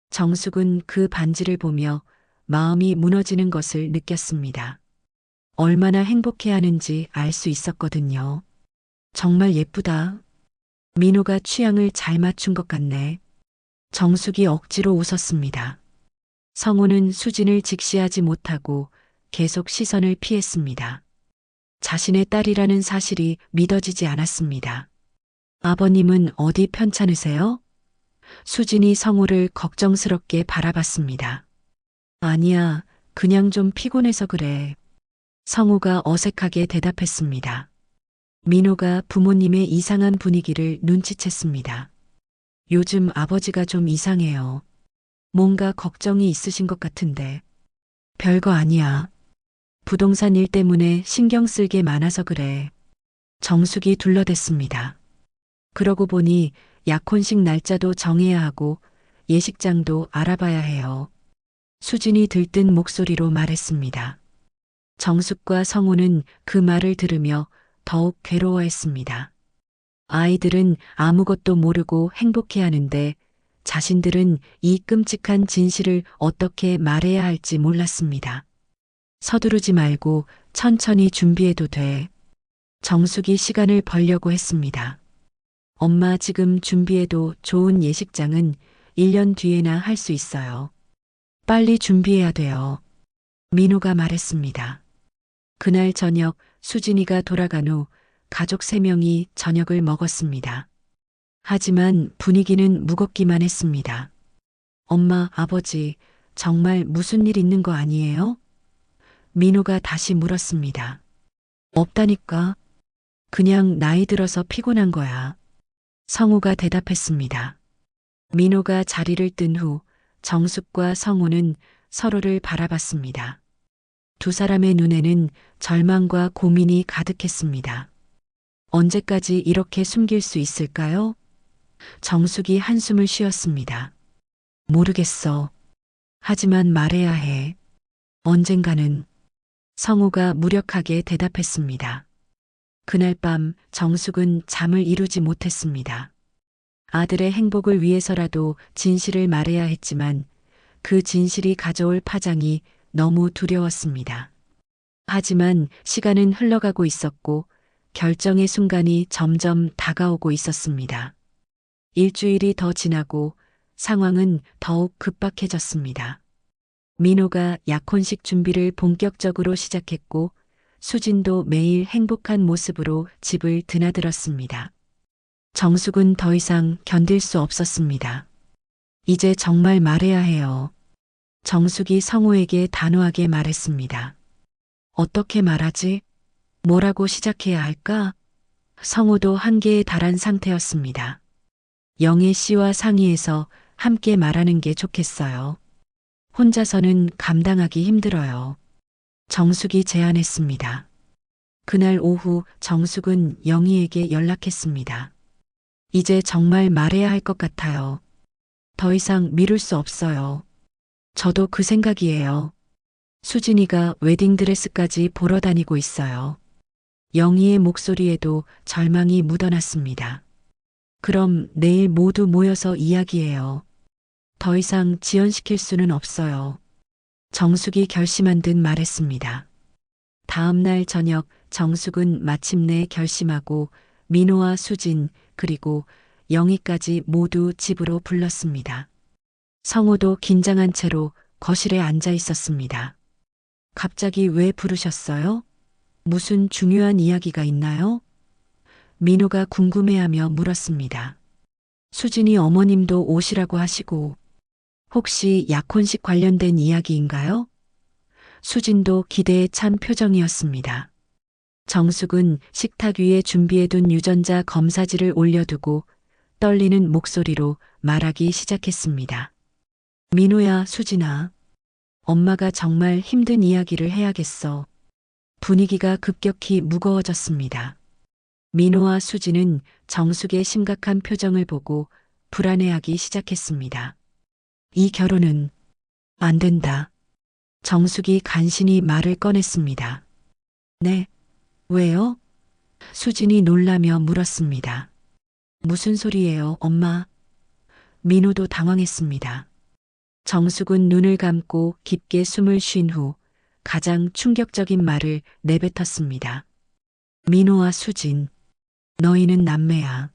정숙은 그 반지를 보며 마음이 무너지는 것을 느꼈습니다. 얼마나 행복해하는지 알 수 있었거든요. 정말 예쁘다. 민호가 취향을 잘 맞춘 것 같네. 정숙이 억지로 웃었습니다. 성우는 수진을 직시하지 못하고 계속 시선을 피했습니다. 자신의 딸이라는 사실이 믿어지지 않았습니다. 아버님은 어디 편찮으세요? 수진이 성우를 걱정스럽게 바라봤습니다. 아니야, 그냥 좀 피곤해서 그래. 성우가 어색하게 대답했습니다. 민호가 부모님의 이상한 분위기를 눈치챘습니다. 요즘 아버지가 좀 이상해요. 뭔가 걱정이 있으신 것 같은데. 별거 아니야. 부동산 일 때문에 신경 쓸 게 많아서 그래. 정숙이 둘러댔습니다. 그러고 보니 약혼식 날짜도 정해야 하고 예식장도 알아봐야 해요. 수진이 들뜬 목소리로 말했습니다. 정숙과 성우는 그 말을 들으며 더욱 괴로워했습니다. 아이들은 아무것도 모르고 행복해하는데 자신들은 이 끔찍한 진실을 어떻게 말해야 할지 몰랐습니다. 서두르지 말고 천천히 준비해도 돼. 정숙이 시간을 벌려고 했습니다. 엄마 지금 준비해도 좋은 예식장은 1년 뒤에나 할 수 있어요. 빨리 준비해야 돼요. 민호가 말했습니다. 그날 저녁 수진이가 돌아간 후 가족 3명이 저녁을 먹었습니다. 하지만 분위기는 무겁기만 했습니다. 엄마, 아버지, 정말 무슨 일 있는 거 아니에요? 민호가 다시 물었습니다. 없다니까. 그냥 나이 들어서 피곤한 거야. 성우가 대답했습니다. 민호가 자리를 뜬 후 정숙과 성우는 서로를 바라봤습니다. 두 사람의 눈에는 절망과 고민이 가득했습니다. 언제까지 이렇게 숨길 수 있을까요? 정숙이 한숨을 쉬었습니다. 모르겠어. 하지만 말해야 해. 언젠가는. 성우가 무력하게 대답했습니다. 그날 밤 정숙은 잠을 이루지 못했습니다. 아들의 행복을 위해서라도 진실을 말해야 했지만 그 진실이 가져올 파장이 너무 두려웠습니다. 하지만 시간은 흘러가고 있었고 결정의 순간이 점점 다가오고 있었습니다. 일주일이 더 지나고 상황은 더욱 급박해졌습니다. 민호가 약혼식 준비를 본격적으로 시작했고 수진도 매일 행복한 모습으로 집을 드나들었습니다. 정숙은 더 이상 견딜 수 없었습니다. 이제 정말 말해야 해요. 정숙이 성우에게 단호하게 말했습니다. 어떻게 말하지? 뭐라고 시작해야 할까? 성우도 한계에 달한 상태였습니다. 영애 씨와 상의해서 함께 말하는 게 좋겠어요. 혼자서는 감당하기 힘들어요. 정숙이 제안했습니다. 그날 오후 정숙은 영희에게 연락했습니다. 이제 정말 말해야 할 것 같아요. 더 이상 미룰 수 없어요. 저도 그 생각이에요. 수진이가 웨딩드레스까지 보러 다니고 있어요. 영희의 목소리에도 절망이 묻어났습니다. 그럼 내일 모두 모여서 이야기해요. 더 이상 지연시킬 수는 없어요. 정숙이 결심한 듯 말했습니다. 다음 날 저녁 정숙은 마침내 결심하고 민호와 수진 그리고 영희까지 모두 집으로 불렀습니다. 성우도 긴장한 채로 거실에 앉아 있었습니다. 갑자기 왜 부르셨어요? 무슨 중요한 이야기가 있나요? 민호가 궁금해하며 물었습니다. 수진이 어머님도 오시라고 하시고 혹시 약혼식 관련된 이야기인가요? 수진도 기대에 찬 표정이었습니다. 정숙은 식탁 위에 준비해둔 유전자 검사지를 올려두고 떨리는 목소리로 말하기 시작했습니다. 민호야, 수진아. 엄마가 정말 힘든 이야기를 해야겠어. 분위기가 급격히 무거워졌습니다. 민호와 수진은 정숙의 심각한 표정을 보고 불안해하기 시작했습니다. 이 결혼은 안 된다. 정숙이 간신히 말을 꺼냈습니다. 네, 왜요? 수진이 놀라며 물었습니다. 무슨 소리예요, 엄마? 민호도 당황했습니다. 정숙은 눈을 감고 깊게 숨을 쉰 후 가장 충격적인 말을 내뱉었습니다. 민호와 수진, 너희는 남매야.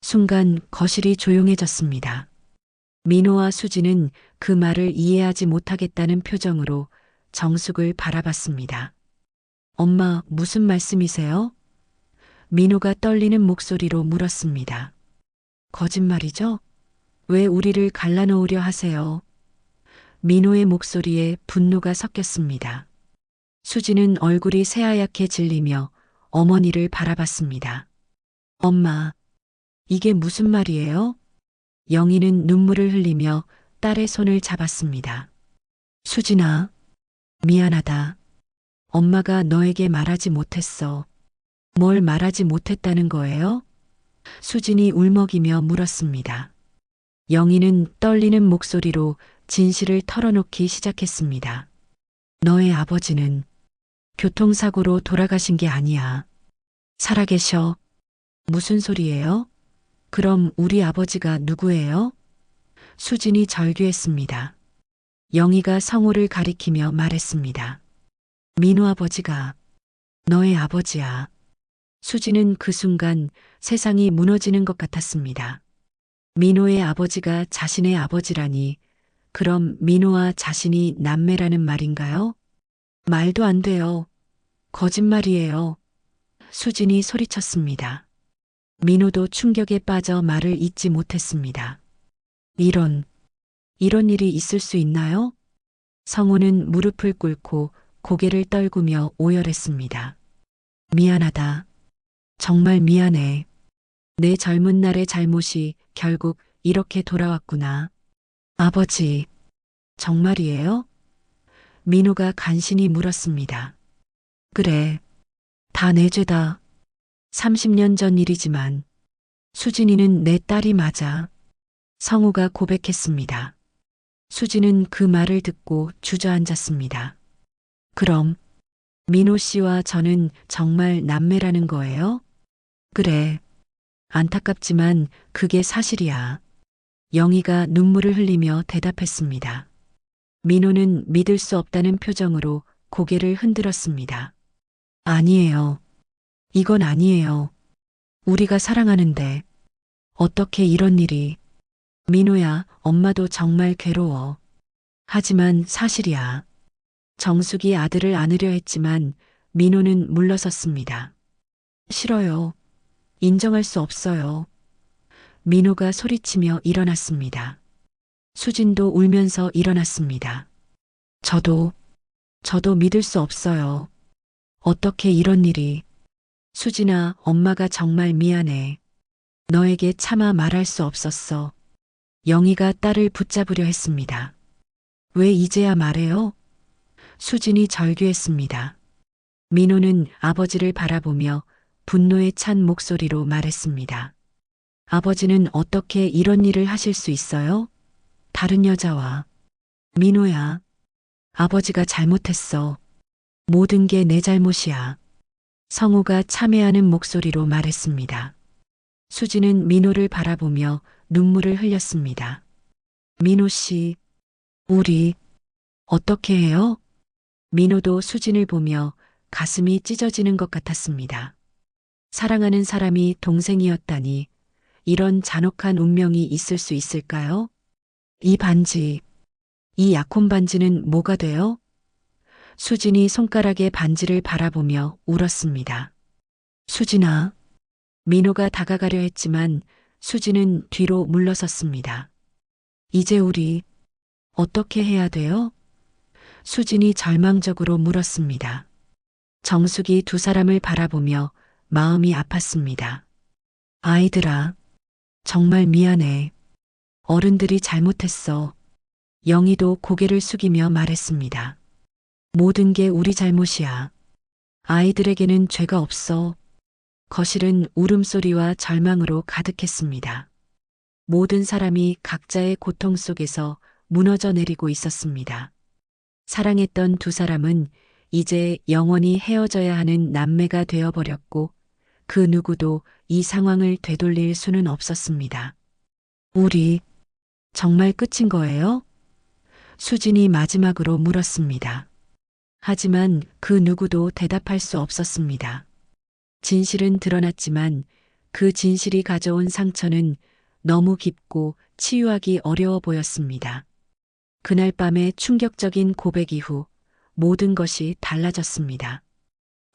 순간 거실이 조용해졌습니다. 민호와 수진은 그 말을 이해하지 못하겠다는 표정으로 정숙을 바라봤습니다. 엄마, 무슨 말씀이세요? 민호가 떨리는 목소리로 물었습니다. 거짓말이죠? 왜 우리를 갈라놓으려 하세요? 민호의 목소리에 분노가 섞였습니다. 수지는 얼굴이 새하얗게 질리며 어머니를 바라봤습니다. 엄마, 이게 무슨 말이에요? 영희는 눈물을 흘리며 딸의 손을 잡았습니다. 수진아, 미안하다. 엄마가 너에게 말하지 못했어. 뭘 말하지 못했다는 거예요? 수진이 울먹이며 물었습니다. 영희는 떨리는 목소리로 진실을 털어놓기 시작했습니다. 너의 아버지는 교통사고로 돌아가신 게 아니야. 살아계셔. 무슨 소리예요? 그럼 우리 아버지가 누구예요? 수진이 절규했습니다. 영희가 성호를 가리키며 말했습니다. 민호 아버지가 너의 아버지야. 수진은 그 순간 세상이 무너지는 것 같았습니다. 민호의 아버지가 자신의 아버지라니, 그럼 민호와 자신이 남매라는 말인가요? 말도 안 돼요. 거짓말이에요. 수진이 소리쳤습니다. 민호도 충격에 빠져 말을 잇지 못했습니다. 이런 일이 있을 수 있나요? 성호는 무릎을 꿇고 고개를 떨구며 오열했습니다. 미안하다. 정말 미안해. 내 젊은 날의 잘못이 결국 이렇게 돌아왔구나. 아버지, 정말이에요? 민호가 간신히 물었습니다. 그래, 다 내 죄다. 30년 전 일이지만 수진이는 내 딸이 맞아. 성우가 고백했습니다. 수진은 그 말을 듣고 주저앉았습니다. 그럼 민호 씨와 저는 정말 남매라는 거예요? 그래. 안타깝지만 그게 사실이야. 영희가 눈물을 흘리며 대답했습니다. 민호는 믿을 수 없다는 표정으로 고개를 흔들었습니다. 아니에요. 이건 아니에요. 우리가 사랑하는데 어떻게 이런 일이. 민호야, 엄마도 정말 괴로워. 하지만 사실이야. 정숙이 아들을 안으려 했지만 민호는 물러섰습니다. 싫어요. 인정할 수 없어요. 민호가 소리치며 일어났습니다. 수진도 울면서 일어났습니다. 저도 믿을 수 없어요. 어떻게 이런 일이. 수진아, 엄마가 정말 미안해. 너에게 차마 말할 수 없었어. 영희가 딸을 붙잡으려 했습니다. 왜 이제야 말해요? 수진이 절규했습니다. 민호는 아버지를 바라보며 분노에 찬 목소리로 말했습니다. 아버지는 어떻게 이런 일을 하실 수 있어요? 다른 여자와. 민호야, 아버지가 잘못했어. 모든 게 내 잘못이야. 성우가 참회하는 목소리로 말했습니다. 수지는 민호를 바라보며 눈물을 흘렸습니다. 민호 씨, 우리 어떻게 해요? 민호도 수진을 보며 가슴이 찢어지는 것 같았습니다. 사랑하는 사람이 동생이었다니, 이런 잔혹한 운명이 있을 수 있을까요? 이 반지, 이 약혼 반지는 뭐가 돼요? 수진이 손가락에 반지를 바라보며 울었습니다. 수진아. 민호가 다가가려 했지만 수진은 뒤로 물러섰습니다. 이제 우리 어떻게 해야 돼요? 수진이 절망적으로 물었습니다. 정숙이 두 사람을 바라보며 마음이 아팠습니다. 아이들아, 정말 미안해. 어른들이 잘못했어. 영희도 고개를 숙이며 말했습니다. 모든 게 우리 잘못이야. 아이들에게는 죄가 없어. 거실은 울음소리와 절망으로 가득했습니다. 모든 사람이 각자의 고통 속에서 무너져 내리고 있었습니다. 사랑했던 두 사람은 이제 영원히 헤어져야 하는 남매가 되어버렸고 그 누구도 이 상황을 되돌릴 수는 없었습니다. 우리 정말 끝인 거예요? 수진이 마지막으로 물었습니다. 하지만 그 누구도 대답할 수 없었습니다. 진실은 드러났지만 그 진실이 가져온 상처는 너무 깊고 치유하기 어려워 보였습니다. 그날 밤의 충격적인 고백 이후 모든 것이 달라졌습니다.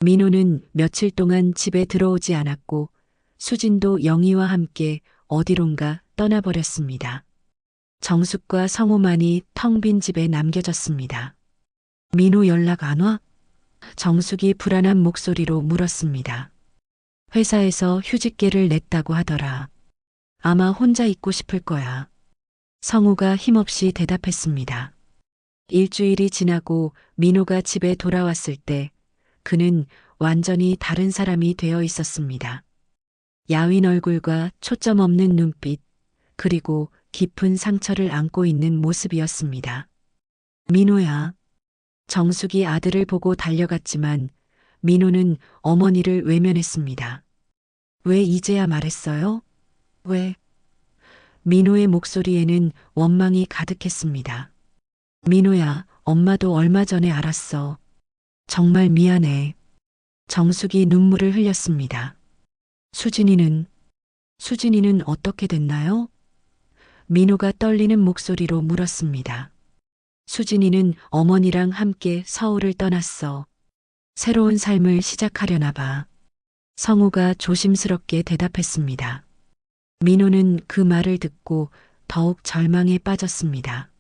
민호는 며칠 동안 집에 들어오지 않았고 수진도 영희와 함께 어디론가 떠나버렸습니다. 정숙과 성호만이 텅 빈 집에 남겨졌습니다. 민호 연락 안 와? 정숙이 불안한 목소리로 물었습니다. 회사에서 휴직계를 냈다고 하더라. 아마 혼자 있고 싶을 거야. 성우가 힘없이 대답했습니다. 일주일이 지나고 민호가 집에 돌아왔을 때 그는 완전히 다른 사람이 되어 있었습니다. 야윈 얼굴과 초점 없는 눈빛, 그리고 깊은 상처를 안고 있는 모습이었습니다. 민호야. 정숙이 아들을 보고 달려갔지만 민호는 어머니를 외면했습니다. 왜 이제야 말했어요? 왜? 민호의 목소리에는 원망이 가득했습니다. 민호야, 엄마도 얼마 전에 알았어. 정말 미안해. 정숙이 눈물을 흘렸습니다. 수진이는 어떻게 됐나요? 민호가 떨리는 목소리로 물었습니다. 수진이는 어머니랑 함께 서울을 떠났어. 새로운 삶을 시작하려나 봐. 성우가 조심스럽게 대답했습니다. 민호는 그 말을 듣고 더욱 절망에 빠졌습니다.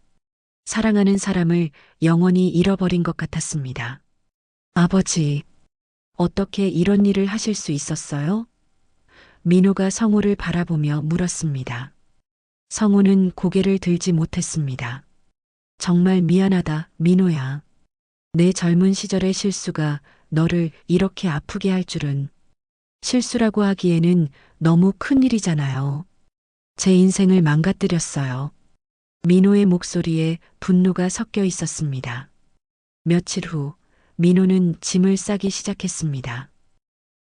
사랑하는 사람을 영원히 잃어버린 것 같았습니다. 아버지, 어떻게 이런 일을 하실 수 있었어요? 민호가 성우를 바라보며 물었습니다. 성우는 고개를 들지 못했습니다. 정말 미안하다, 민호야. 내 젊은 시절의 실수가 너를 이렇게 아프게 할 줄은. 실수라고 하기에는 너무 큰 일이잖아요. 제 인생을 망가뜨렸어요. 민호의 목소리에 분노가 섞여 있었습니다. 며칠 후 민호는 짐을 싸기 시작했습니다.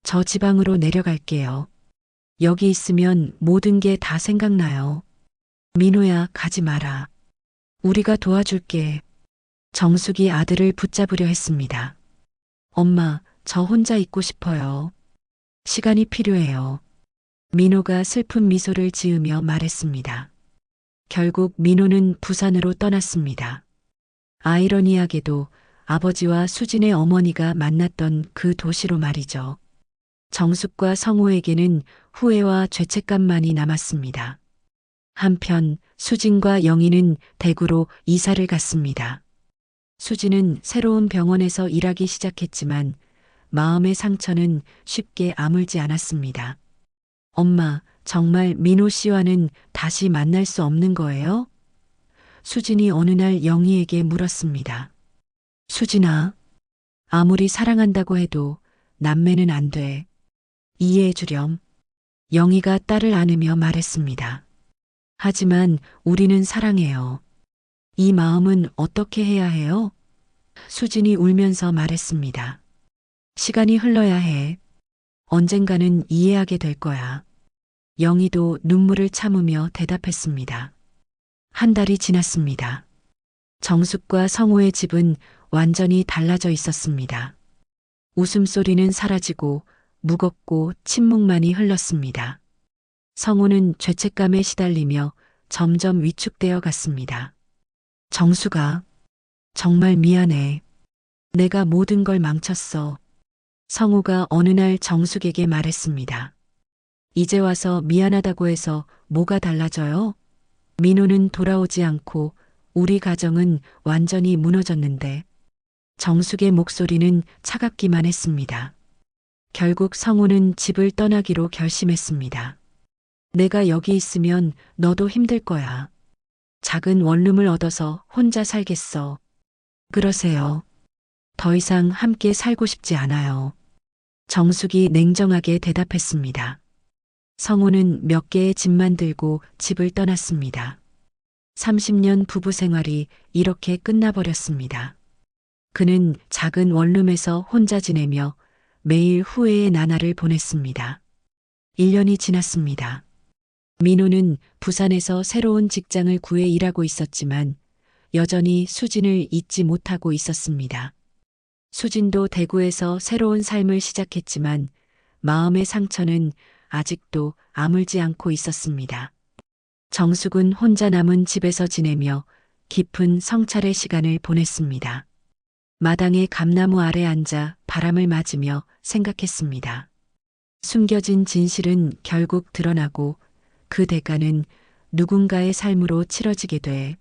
저 지방으로 내려갈게요. 여기 있으면 모든 게 다 생각나요. 민호야, 가지 마라. 우리가 도와줄게. 정숙이 아들을 붙잡으려 했습니다. 엄마, 저 혼자 있고 싶어요. 시간이 필요해요. 민호가 슬픈 미소를 지으며 말했습니다. 결국 민호는 부산으로 떠났습니다. 아이러니하게도 아버지와 수진의 어머니가 만났던 그 도시로 말이죠. 정숙과 성호에게는 후회와 죄책감만이 남았습니다. 한편 수진과 영희는 대구로 이사를 갔습니다. 수진은 새로운 병원에서 일하기 시작했지만 마음의 상처는 쉽게 아물지 않았습니다. 엄마, 정말 민호 씨와는 다시 만날 수 없는 거예요? 수진이 어느 날 영희에게 물었습니다. 수진아, 아무리 사랑한다고 해도 남매는 안 돼. 이해해 주렴. 영희가 딸을 안으며 말했습니다. 하지만 우리는 사랑해요. 이 마음은 어떻게 해야 해요? 수진이 울면서 말했습니다. 시간이 흘러야 해. 언젠가는 이해하게 될 거야. 영희도 눈물을 참으며 대답했습니다. 한 달이 지났습니다. 정숙과 성호의 집은 완전히 달라져 있었습니다. 웃음소리는 사라지고 무겁고 침묵만이 흘렀습니다. 성호는 죄책감에 시달리며 점점 위축되어 갔습니다. 정숙아, 정말 미안해. 내가 모든 걸 망쳤어. 성호가 어느 날 정숙에게 말했습니다. 이제 와서 미안하다고 해서 뭐가 달라져요? 민호는 돌아오지 않고 우리 가정은 완전히 무너졌는데. 정숙의 목소리는 차갑기만 했습니다. 결국 성호는 집을 떠나기로 결심했습니다. 내가 여기 있으면 너도 힘들 거야. 작은 원룸을 얻어서 혼자 살겠어. 그러세요. 더 이상 함께 살고 싶지 않아요. 정숙이 냉정하게 대답했습니다. 성호는 몇 개의 짐만 들고 집을 떠났습니다. 30년 부부 생활이 이렇게 끝나버렸습니다. 그는 작은 원룸에서 혼자 지내며 매일 후회의 나날을 보냈습니다. 1년이 지났습니다. 민호는 부산에서 새로운 직장을 구해 일하고 있었지만 여전히 수진을 잊지 못하고 있었습니다. 수진도 대구에서 새로운 삶을 시작했지만 마음의 상처는 아직도 아물지 않고 있었습니다. 정숙은 혼자 남은 집에서 지내며 깊은 성찰의 시간을 보냈습니다. 마당의 감나무 아래 앉아 바람을 맞으며 생각했습니다. 숨겨진 진실은 결국 드러나고 그 대가는 누군가의 삶으로 치러지게 돼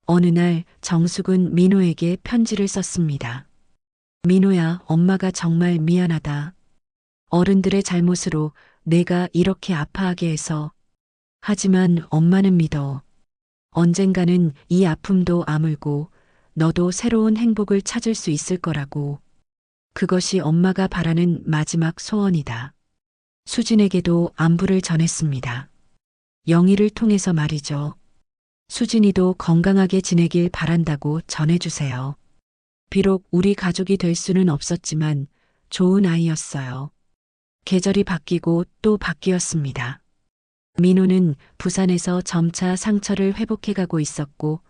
어느 날 정숙은 민호에게 편지를 썼습니다. 민호야, 엄마가 정말 미안하다. 어른들의 잘못으로 내가 이렇게 아파하게 해서. 하지만 엄마는 믿어. 언젠가는 이 아픔도 아물고 너도 새로운 행복을 찾을 수 있을 거라고. 그것이 엄마가 바라는 마지막 소원이다. 수진에게도 안부를 전했습니다. 영희를 통해서 말이죠. 수진이도 건강하게 지내길 바란다고 전해주세요. 비록 우리 가족이 될 수는 없었지만 좋은 아이였어요. 계절이 바뀌고 또 바뀌었습니다. 민호는 부산에서 점차 상처를 회복해가고 있었고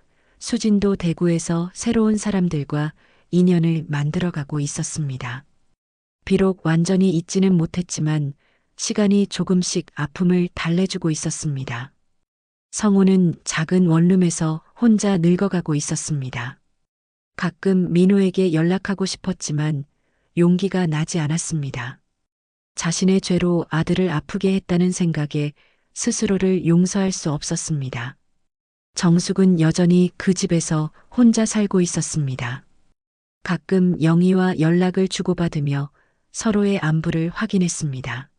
수진도 대구에서 새로운 사람들과 인연을 만들어가고 있었습니다. 비록 완전히 잊지는 못했지만 시간이 조금씩 아픔을 달래주고 있었습니다. 성우는 작은 원룸에서 혼자 늙어가고 있었습니다. 가끔 민호에게 연락하고 싶었지만 용기가 나지 않았습니다. 자신의 죄로 아들을 아프게 했다는 생각에 스스로를 용서할 수 없었습니다. 정숙은 여전히 그 집에서 혼자 살고 있었습니다. 가끔 영희와 연락을 주고받으며 서로의 안부를 확인했습니다.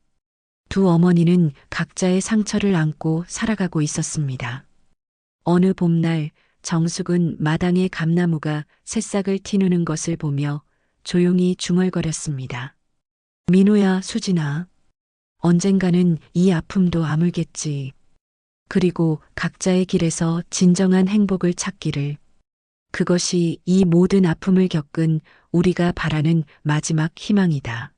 두 어머니는 각자의 상처를 안고 살아가고 있었습니다. 어느 봄날 정숙은 마당의 감나무가 새싹을 티누는 것을 보며 조용히 중얼거렸습니다. 민호야, 수진아. 언젠가는 이 아픔도 아물겠지. 그리고 각자의 길에서 진정한 행복을 찾기를. 그것이 이 모든 아픔을 겪은 우리가 바라는 마지막 희망이다.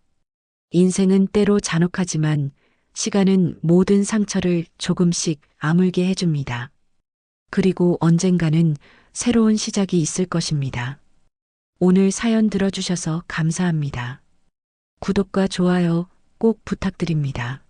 인생은 때로 잔혹하지만 시간은 모든 상처를 조금씩 아물게 해줍니다. 그리고 언젠가는 새로운 시작이 있을 것입니다. 오늘 사연 들어주셔서 감사합니다. 구독과 좋아요 꼭 부탁드립니다.